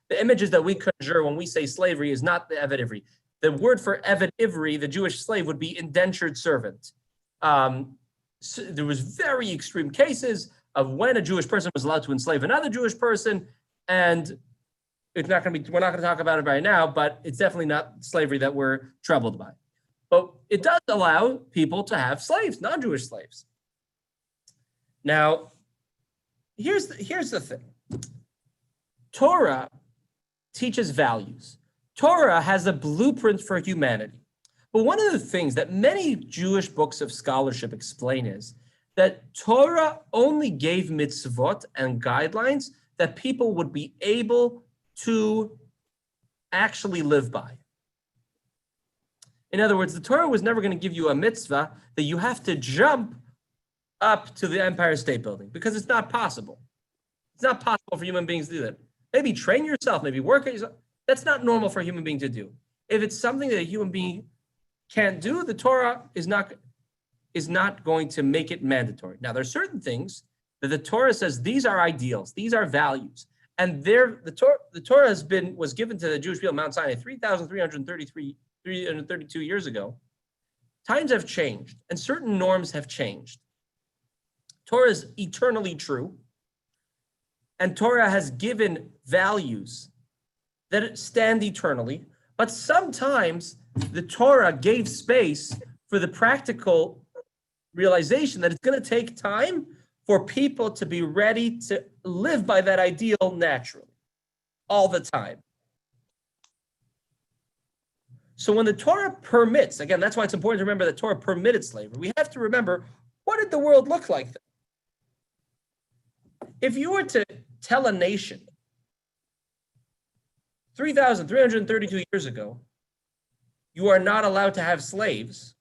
The images that we conjure when we say slavery is not the Eved Ivri. The word for Eved Ivri, the Jewish slave, would be indentured servant. So there was very extreme cases of when a Jewish person was allowed to enslave another Jewish person, and we're not going to talk about it right now, but it's definitely not slavery that we're troubled by. But it does allow people to have slaves, non-Jewish slaves. Now, here's the thing. Torah teaches values. Torah has a blueprint for humanity. But one of the things that many Jewish books of scholarship explain is that Torah only gave mitzvot and guidelines that people would be able to actually live by. In other words, the Torah was never going to give you a mitzvah that you have to jump up to the Empire State Building, because it's not possible. It's not possible for human beings to do that. Maybe train yourself, maybe work at yourself. That's not normal for a human being to do. If it's something that a human being can't do, the Torah is not going to make it mandatory. Now, there are certain things that the Torah says these are ideals, these are values, and the Torah was given to the Jewish people at Mount Sinai 332 years ago. Times have changed, and certain norms have changed. Torah is eternally true, and Torah has given values that stand eternally, but sometimes the Torah gave space for the practical realization that it's going to take time for people to be ready to live by that ideal naturally, all the time. So when the Torah permits, again, that's why it's important to remember that Torah permitted slavery. We have to remember, what did the world look like then? If you were to tell a nation 3,332 years ago, you are not allowed to have slaves,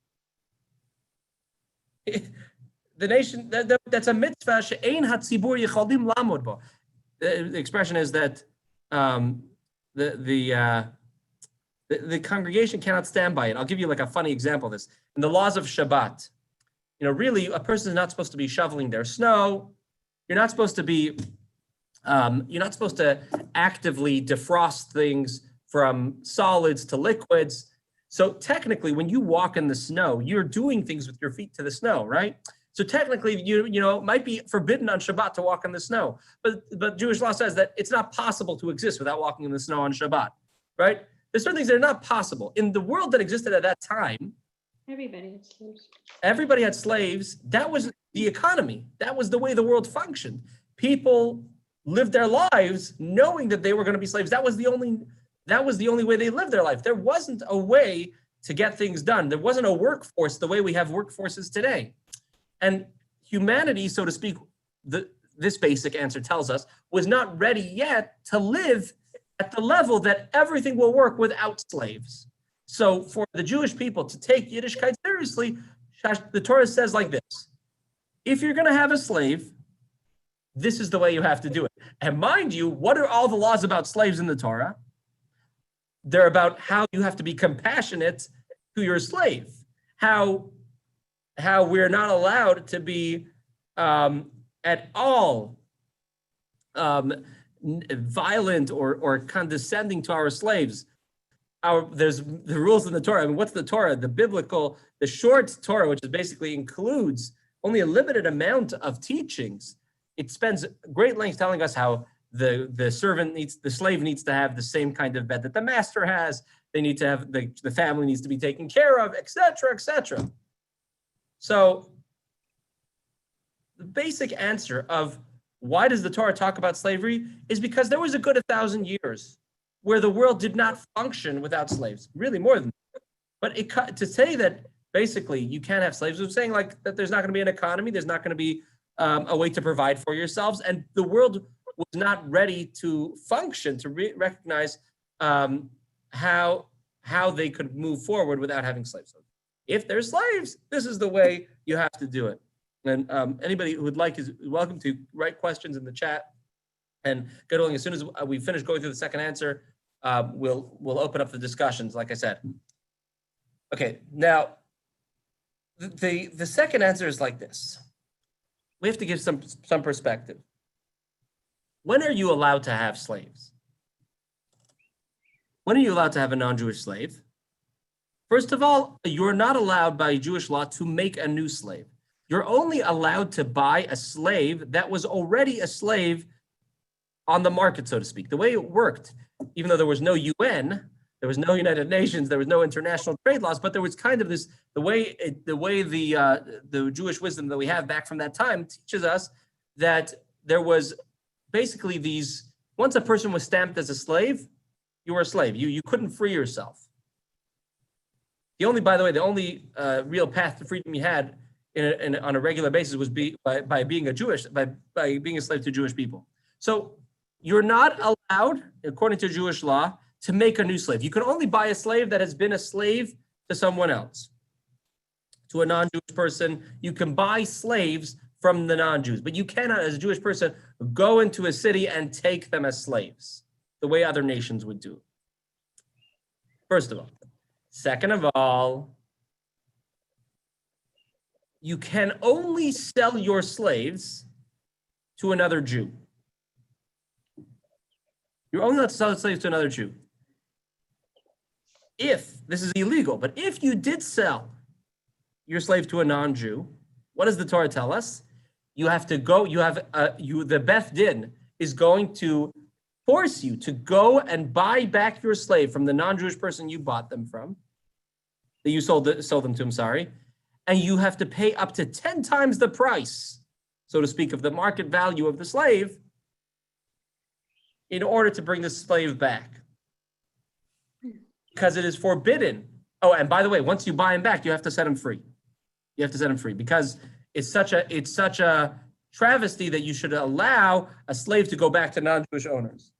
the nation, that's a mitzvah, she'ein hatzibur yichodim lamod bo. The expression is that the congregation cannot stand by it. I'll give you like a funny example of this. In the laws of Shabbat, really a person is not supposed to be shoveling their snow. You're not supposed to be, you're not supposed to actively defrost things from solids to liquids. So technically, when you walk in the snow, you're doing things with your feet to the snow, right? So technically, it might be forbidden on Shabbat to walk in the snow, but Jewish law says that it's not possible to exist without walking in the snow on Shabbat, right? There's certain things that are not possible. In the world that existed at that time, Everybody had slaves. Everybody had slaves. That was the economy. That was the way the world functioned. People lived their lives knowing that they were going to be slaves. That was the only way they lived their life. There wasn't a way to get things done. There wasn't a workforce the way we have workforces today. And humanity, so to speak, this basic answer tells us, was not ready yet to live at the level that everything will work without slaves. So for the Jewish people to take Yiddishkeit seriously, the Torah says like this: if you're going to have a slave, this is the way you have to do it. And mind you, what are all the laws about slaves in the Torah? They're about how you have to be compassionate to your slave, how we're not allowed to be at all violent or condescending to our slaves. There's the rules in the Torah. I mean, what's the Torah? The short Torah, which is basically includes only a limited amount of teachings. It spends great lengths telling us how the slave needs to have the same kind of bed that the master has. They need to have, the family needs to be taken care of, etc., etc. So the basic answer of why does the Torah talk about slavery is because there was a good 1,000 years where the world did not function without slaves, really more than that. But to say that basically you can't have slaves was saying like that there's not going to be an economy, there's not going to be a way to provide for yourselves, and the world was not ready to function, to recognize how they could move forward without having slaves. So if there's slaves, this is the way you have to do it. And anybody who would like is welcome to write questions in the chat. And good luck. As soon as we finish going through the second answer, we'll open up the discussions, like I said. Okay, now the second answer is like this. We have to give some perspective. When are you allowed to have slaves? When are you allowed to have a non-Jewish slave? First of all, you're not allowed by Jewish law to make a new slave. You're only allowed to buy a slave that was already a slave on the market, so to speak. The way it worked, even though there was no UN, there was no United Nations, there was no international trade laws, but there was kind of this, the way the Jewish wisdom that we have back from that time teaches us that there was basically these, once a person was stamped as a slave, you were a slave. You couldn't free yourself. By the way, the only real path to freedom you had on a regular basis was by being a slave to Jewish people. So you're not allowed, according to Jewish law, to make a new slave. You can only buy a slave that has been a slave to someone else. To a non-Jewish person, you can buy slaves from the non-Jews, but you cannot, as a Jewish person, go into a city and take them as slaves, the way other nations would do. First of all. Second of all, you can only sell your slaves to another Jew. You're only allowed to sell slaves to another Jew. If, this is illegal, but if you did sell your slave to a non-Jew, what does the Torah tell us? You have to go, the Beth Din is going to force you to go and buy back your slave from the non-Jewish person you bought them from, that you sold them to, I'm sorry, and you have to pay up to 10 times the price, so to speak, of the market value of the slave in order to bring the slave back. Because it is forbidden. Oh, and by the way, once you buy him back, you have to set him free. You have to set him free because it's such a travesty that you should allow a slave to go back to non-Jewish owners.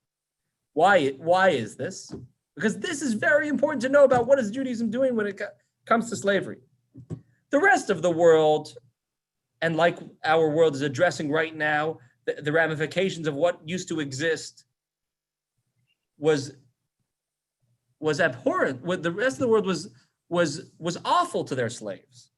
Why is this? Because this is very important to know about what is Judaism doing when it comes to slavery. The rest of the world, and like our world is addressing right now, the ramifications of what used to exist was abhorrent. What the rest of the world was awful to their slaves.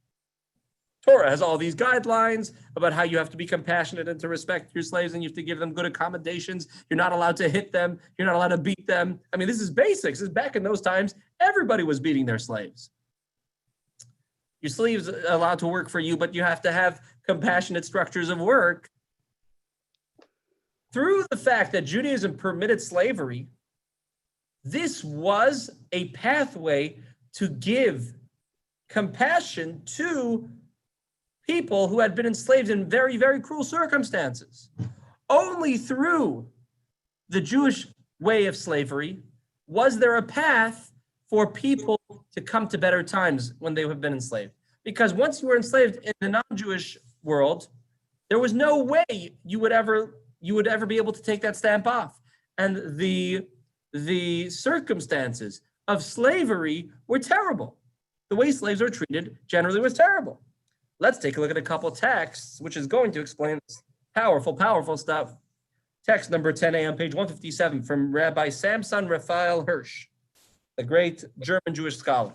Torah has all these guidelines about how you have to be compassionate and to respect your slaves, and you have to give them good accommodations. You're not allowed to hit them. You're not allowed to beat them. I mean, this is basics. This is back in those times, everybody was beating their slaves. Your slaves are allowed to work for you, but you have to have compassionate structures of work. Through the fact that Judaism permitted slavery, this was a pathway to give compassion to people who had been enslaved in very, very cruel circumstances. Only through the Jewish way of slavery was there a path for people to come to better times when they have been enslaved. Because once you were enslaved in the non-Jewish world, there was no way you would ever be able to take that stamp off. And the circumstances of slavery were terrible. The way slaves were treated generally was terrible. Let's take a look at a couple texts, which is going to explain this powerful stuff. Text number 10a on page 157 from Rabbi Samson Raphael Hirsch, a great German Jewish scholar.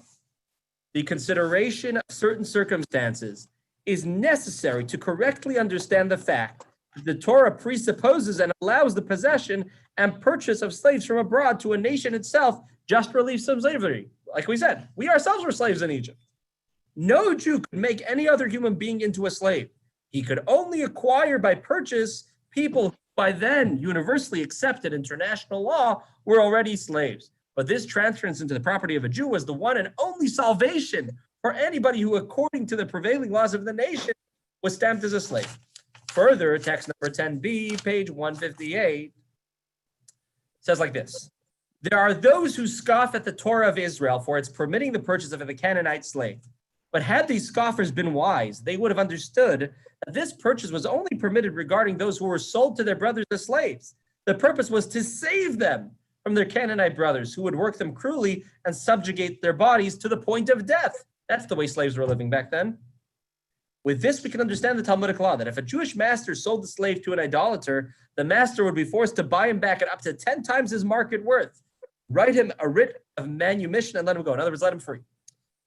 The consideration of certain circumstances is necessary to correctly understand the fact that the Torah presupposes and allows the possession and purchase of slaves from abroad to a nation itself just released from slavery. Like we said, we ourselves were slaves in Egypt. No Jew could make any other human being into a slave. He could only acquire by purchase people who by then universally accepted international law were already slaves. But this transference into the property of a Jew was the one and only salvation for anybody who, according to the prevailing laws of the nation, was stamped as a slave. Further, text number 10b, page 158, says like this. There are those who scoff at the Torah of Israel for its permitting the purchase of a Canaanite slave. But had these scoffers been wise, they would have understood that this purchase was only permitted regarding those who were sold to their brothers as slaves. The purpose was to save them from their Canaanite brothers, who would work them cruelly and subjugate their bodies to the point of death. That's the way slaves were living back then. With this, we can understand the Talmudic law that if a Jewish master sold the slave to an idolater, the master would be forced to buy him back at up to 10 times his market worth, write him a writ of manumission, and let him go. In other words, let him free.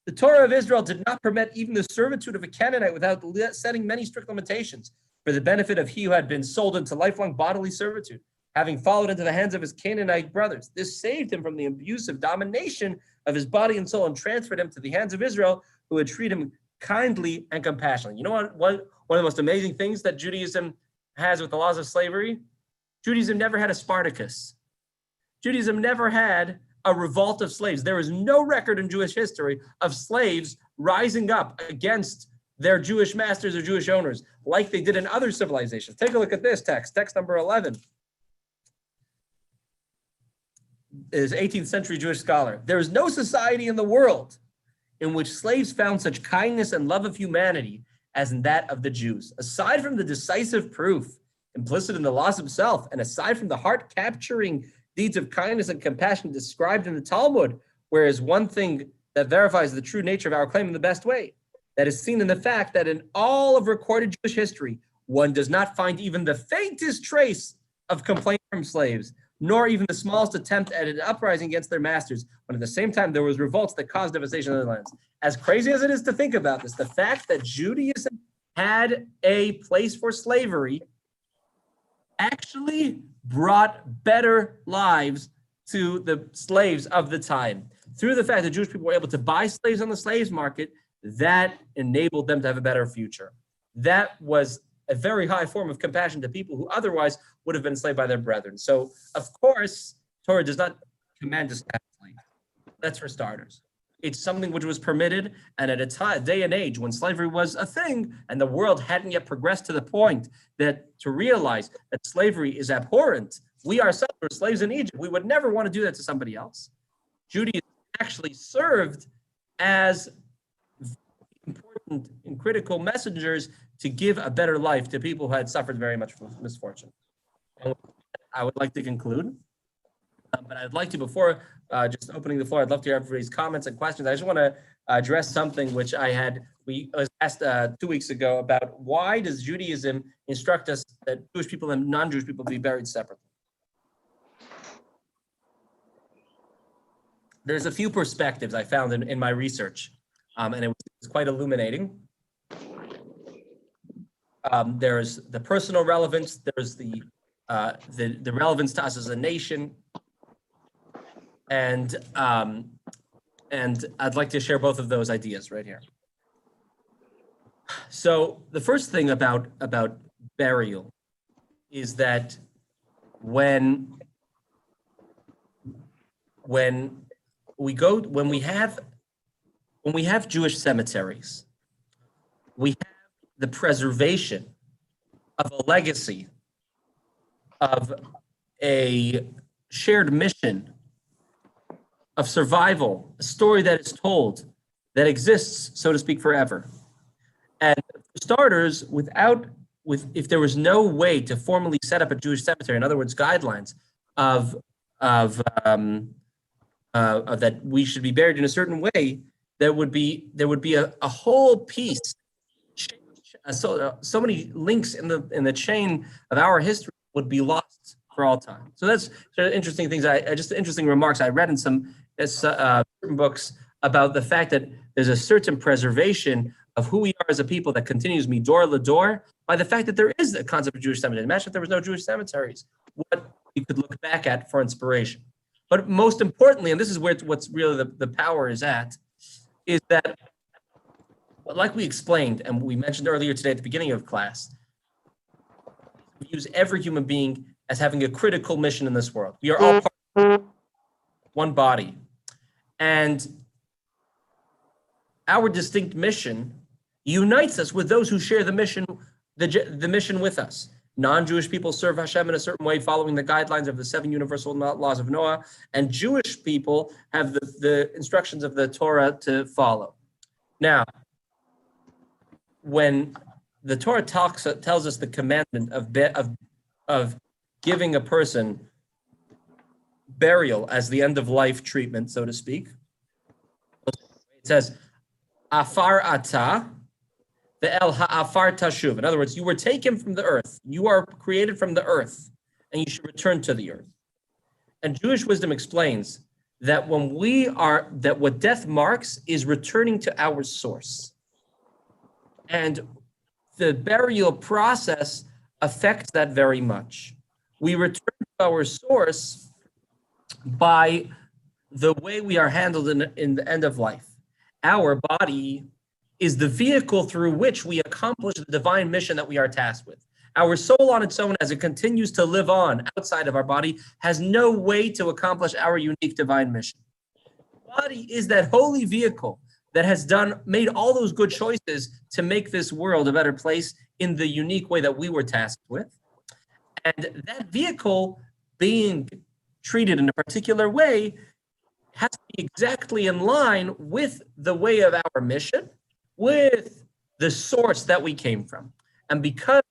The Torah of Israel did not permit even the servitude of a Canaanite without setting many strict limitations for the benefit of he who had been sold into lifelong bodily servitude, having fallen into the hands of his Canaanite brothers. This saved him from the abusive domination of his body and soul and transferred him to the hands of Israel, who would treat him kindly and compassionately. You know what? One of the most amazing things that Judaism has with the laws of slavery? Judaism never had a Spartacus. Judaism never had a revolt of slaves. There is no record in Jewish history of slaves rising up against their Jewish masters or Jewish owners like they did in other civilizations. Take a look at this text number 11. Is 18th century Jewish scholar. There is no society in the world in which slaves found such kindness and love of humanity as in that of the Jews. Aside from the decisive proof implicit in the laws himself, and aside from the heart-capturing deeds of kindness and compassion described in the Talmud, whereas one thing that verifies the true nature of our claim in the best way, that is seen in the fact that in all of recorded Jewish history, one does not find even the faintest trace of complaint from slaves, nor even the smallest attempt at an uprising against their masters, when at the same time there was revolts that caused devastation of their lands. As crazy as it is to think about this, the fact that Judaism had a place for slavery actually brought better lives to the slaves of the time. Through the fact that Jewish people were able to buy slaves on the slaves market, that enabled them to have a better future. That was a very high form of compassion to people who otherwise would have been enslaved by their brethren. So, of course, Torah does not command us to have slaves. That's for starters. It's something which was permitted, and at a time, day and age when slavery was a thing, and the world hadn't yet progressed to the point that to realize that slavery is abhorrent. We ourselves were slaves in Egypt. We would never want to do that to somebody else. Judaism actually served as important and critical messengers to give a better life to people who had suffered very much from misfortune. I would like to conclude, but I'd like to, before just opening the floor, I'd love to hear everybody's comments and questions. I just want to address something which we was asked 2 weeks ago about why does Judaism instruct us that Jewish people and non-Jewish people be buried separately? There's a few perspectives I found in my research, and it was quite illuminating. There's the personal relevance, there's the relevance to us as a nation, and I'd like to share both of those ideas right here. So the first thing about burial is that when we have Jewish cemeteries, we have the preservation of a legacy of a shared mission of survival, a story that is told, that exists, so to speak, forever. And for starters, if there was no way to formally set up a Jewish cemetery, in other words, guidelines of that we should be buried in a certain way, there would be a whole piece, so many links in the chain of our history would be lost for all time. So that's sort of interesting things. Just interesting remarks I read in some certain books about the fact that there's a certain preservation of who we are as a people that continues midor lador by the fact that there is a concept of Jewish cemetery. Imagine if there was no Jewish cemeteries, what we could look back at for inspiration. But most importantly, and this is where what's really the power is at, is that, like we explained and we mentioned earlier today at the beginning of class, we use every human being as having a critical mission in this world. We are all part of one body. And our distinct mission unites us with those who share the mission with us. Non-Jewish people serve Hashem in a certain way, following the guidelines of the 7 universal laws of Noah, and Jewish people have the instructions of the Torah to follow. Now, when the Torah tells us the commandment of giving a person burial as the end of life treatment, so to speak, it says, Afar ata, the el ha'afar tashuv. In other words, you were taken from the earth. You are created from the earth, and you should return to the earth. And Jewish wisdom explains that that what death marks is returning to our source. And the burial process affects that very much. We return to our source by the way we are handled in the end of life. Our body is the vehicle through which we accomplish the divine mission that we are tasked with. Our soul on its own, as it continues to live on outside of our body, has no way to accomplish our unique divine mission. The body is that holy vehicle that has made all those good choices to make this world a better place in the unique way that we were tasked with. And that vehicle being treated in a particular way has to be exactly in line with the way of our mission, with the source that we came from. And because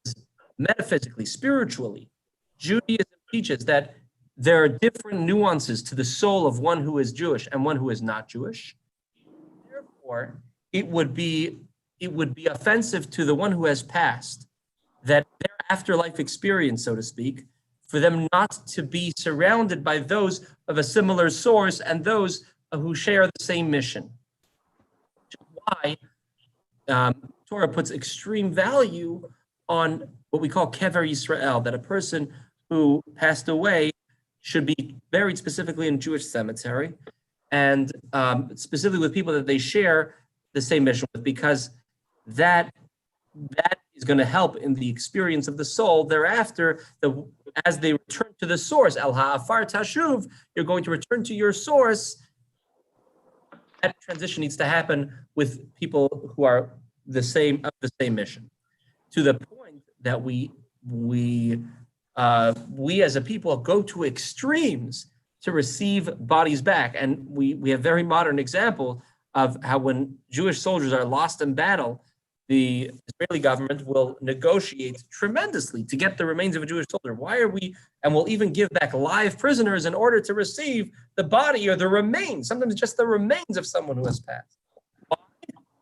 metaphysically, spiritually, Judaism teaches that there are different nuances to the soul of one who is Jewish and one who is not Jewish, therefore, it would be offensive to the one who has passed, that their afterlife experience, so to speak, for them not to be surrounded by those of a similar source and those who share the same mission. Which is why Torah puts extreme value on what we call Kever Yisrael, that a person who passed away should be buried specifically in Jewish cemetery, and specifically with people that they share the same mission with, because that is going to help in the experience of the soul thereafter. As they return to the source, El Ha'afar Tashuv, you're going to return to your source. That transition needs to happen with people who are the same mission, to the point that we as a people go to extremes to receive bodies back. And we have very modern example of how when Jewish soldiers are lost in battle, the Israeli government will negotiate tremendously to get the remains of a Jewish soldier. And we'll even give back live prisoners in order to receive the body or the remains, sometimes just the remains of someone who has passed. Why?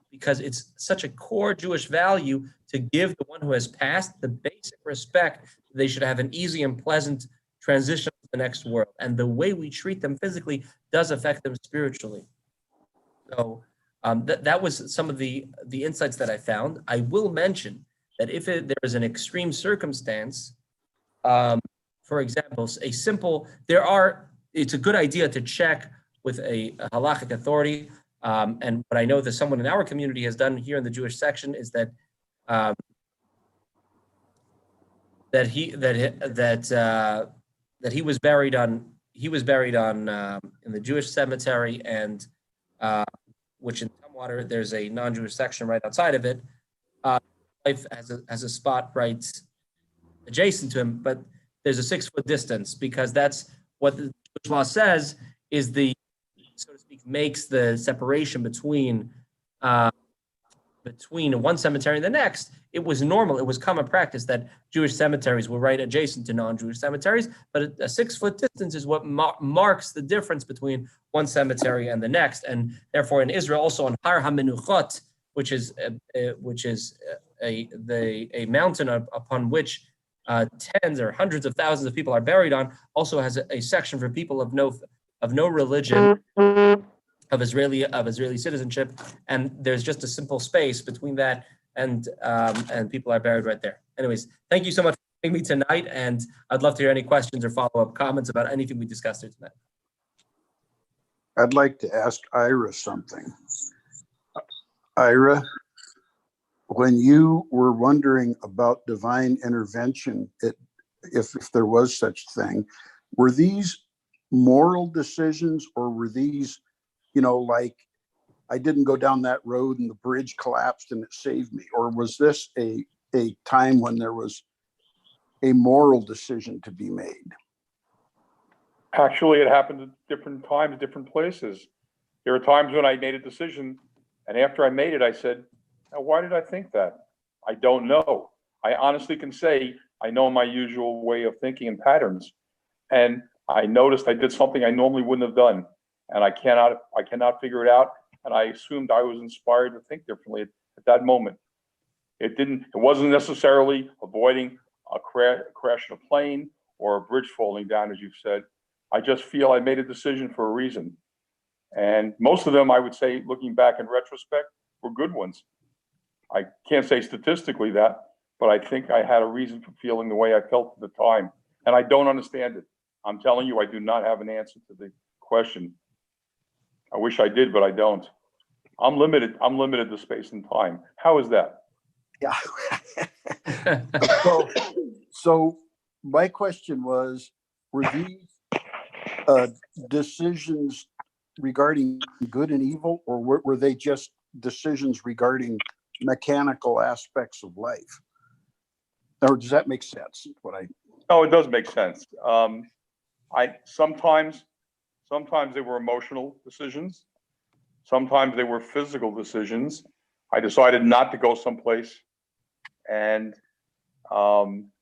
Because it's such a core Jewish value to give the one who has passed the basic respect. They should have an easy and pleasant transition to the next world. And the way we treat them physically does affect them spiritually. So that was some of the insights that I found. I will mention that if there is an extreme circumstance, for example, it's a good idea to check with a halachic authority. And what I know that someone in our community has done here in the Jewish section is that he was buried on in the Jewish cemetery, and which in Tumwater, there's a non-Jewish section right outside of it. Life has a spot right adjacent to him, but there's a 6-foot distance, because that's what the Jewish law says is so to speak, makes the separation between one cemetery and the next. It was normal, it was common practice that Jewish cemeteries were right adjacent to non-Jewish cemeteries, but a 6-foot distance is what marks the difference between one cemetery and the next. And therefore in Israel, also on Har HaMenuchot, which is a mountain upon which tens or hundreds of thousands of people are buried on, also has a section for people of no religion, of Israeli citizenship, and there's just a simple space between that and people are buried right there. Anyways, thank you so much for having me tonight, and I'd love to hear any questions or follow-up comments about anything we discussed here tonight. I'd like to ask Ira something. Ira, when you were wondering about divine intervention, if there was such thing, were these moral decisions, or were these, like, I didn't go down that road and the bridge collapsed and it saved me? Or was this a time when there was, a moral decision to be made? Actually, it happened at different times, different places. There were times when I made a decision, and after I made it, I said, now, why did I think that? I don't know. I honestly can say I know my usual way of thinking and patterns. And I noticed I did something I normally wouldn't have done. And I cannot figure it out. And I assumed I was inspired to think differently at that moment. It wasn't necessarily avoiding a crash of a plane or a bridge falling down, as you've said. I just feel I made a decision for a reason. And most of them, I would say, looking back in retrospect, were good ones. I can't say statistically that, but I think I had a reason for feeling the way I felt at the time. And I don't understand it. I'm telling you, I do not have an answer to the question. I wish I did, but I don't. I'm limited to space and time. How is that? Yeah. So my question was, were these decisions regarding good and evil, or were they just decisions regarding mechanical aspects of life? Or does that make sense? No, it does make sense. Sometimes they were emotional decisions. Sometimes they were physical decisions. I decided not to go someplace, and